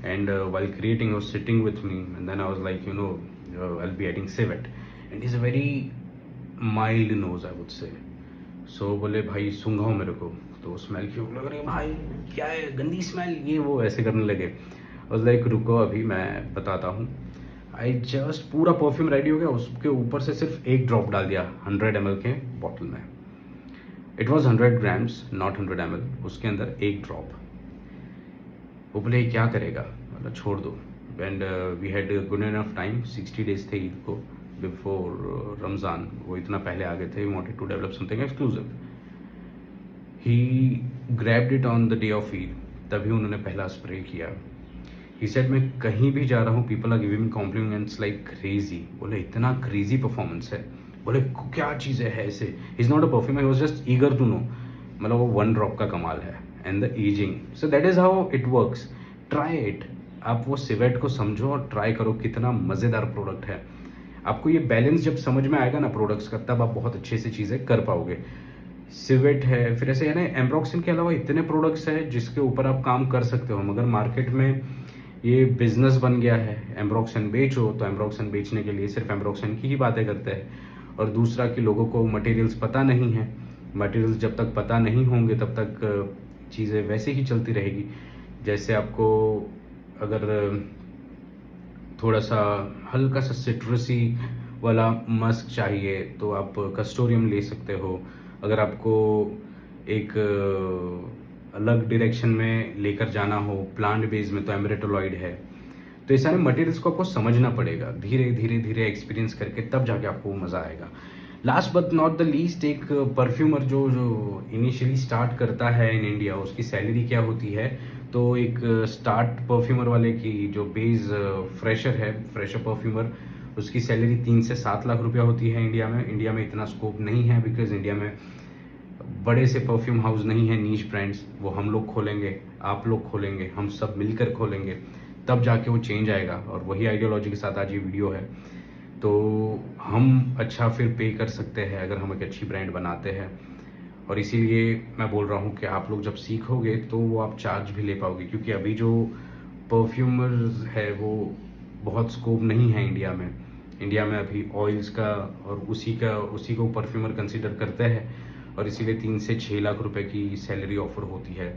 Speaker 1: And while creating was sitting with me and then I was like you know I will be adding civet and is a very mild nose I would say. So बोले भाई सूंघाओ मेरे को. तो smell क्यों लग रही है भाई, क्या है, गंदी स्मेल, ये वो ऐसे करने लगे. और लाइक रुको अभी मैं बताता हूँ. आई जस्ट पूरा परफ्यूम रेडी हो गया, उसके ऊपर से सिर्फ एक ड्रॉप डाल दिया 100 ml के बॉटल में. It was 100 grams, not 100 ml. उसके अंदर एक ड्रॉप. वो बोले क्या करेगा, मतलब छोड़ दो. And we had good enough time, 60 days थे ईद को बिफोर रमज़ान. वो इतना पहले आ गए थे. We wanted to develop something exclusive. He grabbed it on the day of Eid. तभी उन्होंने पहला स्प्रे किया. ही सेड मैं कहीं भी जा रहा हूँ people are giving compliments like crazy. बोले इतना क्रेजी परफॉर्मेंस है. बोले क्या चीज़ें है ऐसे. Is not a perfume, I was just eager to know. मतलब वो 1 ड्रॉप का कमाल है. And the ageing, so that is how it works. Try it. आप वो सिवेट को समझो और ट्राई करो, कितना मज़ेदार प्रोडक्ट है। आपको ये बैलेंस जब समझ में आएगा ना प्रोडक्ट्स का, तब आप बहुत अच्छे से चीज़ें कर पाओगे। सिवेट है, फिर ऐसे है ना, एम्ब्रॉक्सिन के अलावा इतने प्रोडक्ट्स हैं जिसके ऊपर आप काम कर सकते हो, मगर मार्केट में ये बिजनेस बन गया है। एम्ब्रॉक्सिन बेचो, तो एम्ब्रॉक्सिन बेचने के लिए सिर्फ एम्ब्रॉक्सिन की ही बातें करते हैं। और दूसरा कि लोगों को मटेरियल्स पता नहीं है। मटेरियल्स जब तक पता नहीं होंगे तब तक चीज़ें वैसे ही चलती रहेगी। जैसे आपको अगर थोड़ा सा हल्का सा सिट्रसी वाला मस्क चाहिए तो आप कस्टोरियम ले सकते हो। अगर आपको एक अलग डायरेक्शन में लेकर जाना हो प्लांट बेस में, तो एमरेटोलॉइड है। तो ये सारे मटेरियल्स को आपको समझना पड़ेगा, धीरे धीरे धीरे एक्सपीरियंस करके, तब जाके आपको मज़ा आएगा। Last but not the least, एक परफ्यूमर जो जो इनिशियली स्टार्ट करता है इन इंडिया, उसकी सैलरी क्या होती है? तो एक स्टार्ट परफ्यूमर वाले की जो बेस फ्रेशर है, फ्रेशर परफ्यूमर, उसकी सैलरी 3 से 7 लाख रुपया होती है इंडिया में। इंडिया में इतना स्कोप नहीं है, बिकॉज इंडिया में बड़े से परफ्यूम हाउस नहीं है, नीश ब्रांड्स। वो हम लोग खोलेंगे, आप लोग खोलेंगे, हम सब मिलकर खोलेंगे, तब जाके वो चेंज आएगा। और वही आइडियोलॉजी के साथ आज ये वीडियो है। तो हम अच्छा फिर पे कर सकते हैं अगर हम एक अच्छी ब्रांड बनाते हैं। और इसीलिए मैं बोल रहा हूँ कि आप लोग जब सीखोगे तो वो आप चार्ज भी ले पाओगे, क्योंकि अभी जो परफ्यूमर्स है वो बहुत स्कोप नहीं है इंडिया में। इंडिया में अभी ऑयल्स का और उसी को परफ्यूमर कंसीडर करते हैं, और इसीलिए 3 से 6 लाख रुपए की सैलरी ऑफर होती है।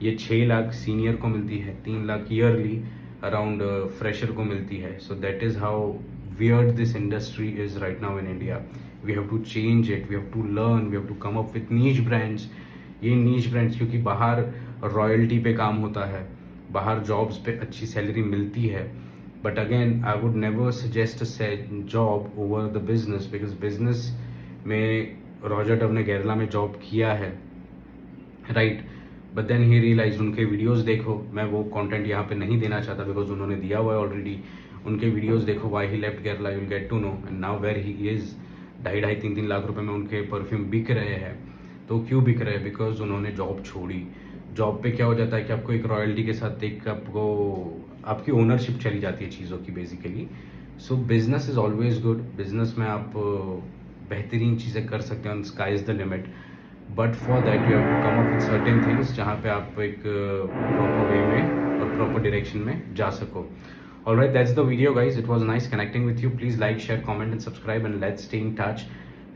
Speaker 1: ये 6 लाख सीनियर को मिलती है, 3 लाख ईयरली अराउंड फ्रेशर को मिलती है। So that is how weird this industry is right now in India. We have to change it, we have to learn, we have to come up with niche brands. ये niche brands, क्योंकि बाहर royalty पे काम होता है, बाहर jobs पे अच्छी सैलरी मिलती है। But again I would never suggest a job over the business, because business में रॉजर डव ने केरला में जॉब किया है, right. But then he realise, उनके वीडियोस देखो, मैं वो कंटेंट यहाँ पे नहीं देना चाहता बिकॉज उन्होंने दिया हुआ है ऑलरेडी। उनके वीडियोस देखो, why he left Kerala, you will get to know, and now where he is. 2.5-3 lakh रुपए में उनके परफ्यूम बिक रहे हैं। तो क्यों बिक रहे हैं? बिकॉज उन्होंने जॉब छोड़ी। जॉब पे क्या हो जाता है कि आपको एक रॉयल्टी के साथ एक आपकी ओनरशिप चली जाती है चीज़ों की basically. So business is always good. Business में आप बेहतरीन चीज़ें कर सकते हैं, sky is the limit. But for that you have to come up with certain things, जहाँ पे आप एक प्रॉपर वे में और प्रॉपर डायरेक्शन में जा सको। Alright, that's the video, guys. It was nice connecting with you. Please like, share, comment and subscribe, and let's stay in touch.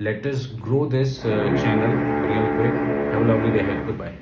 Speaker 1: Let us grow this channel real quick. Have a lovely day ahead. Goodbye.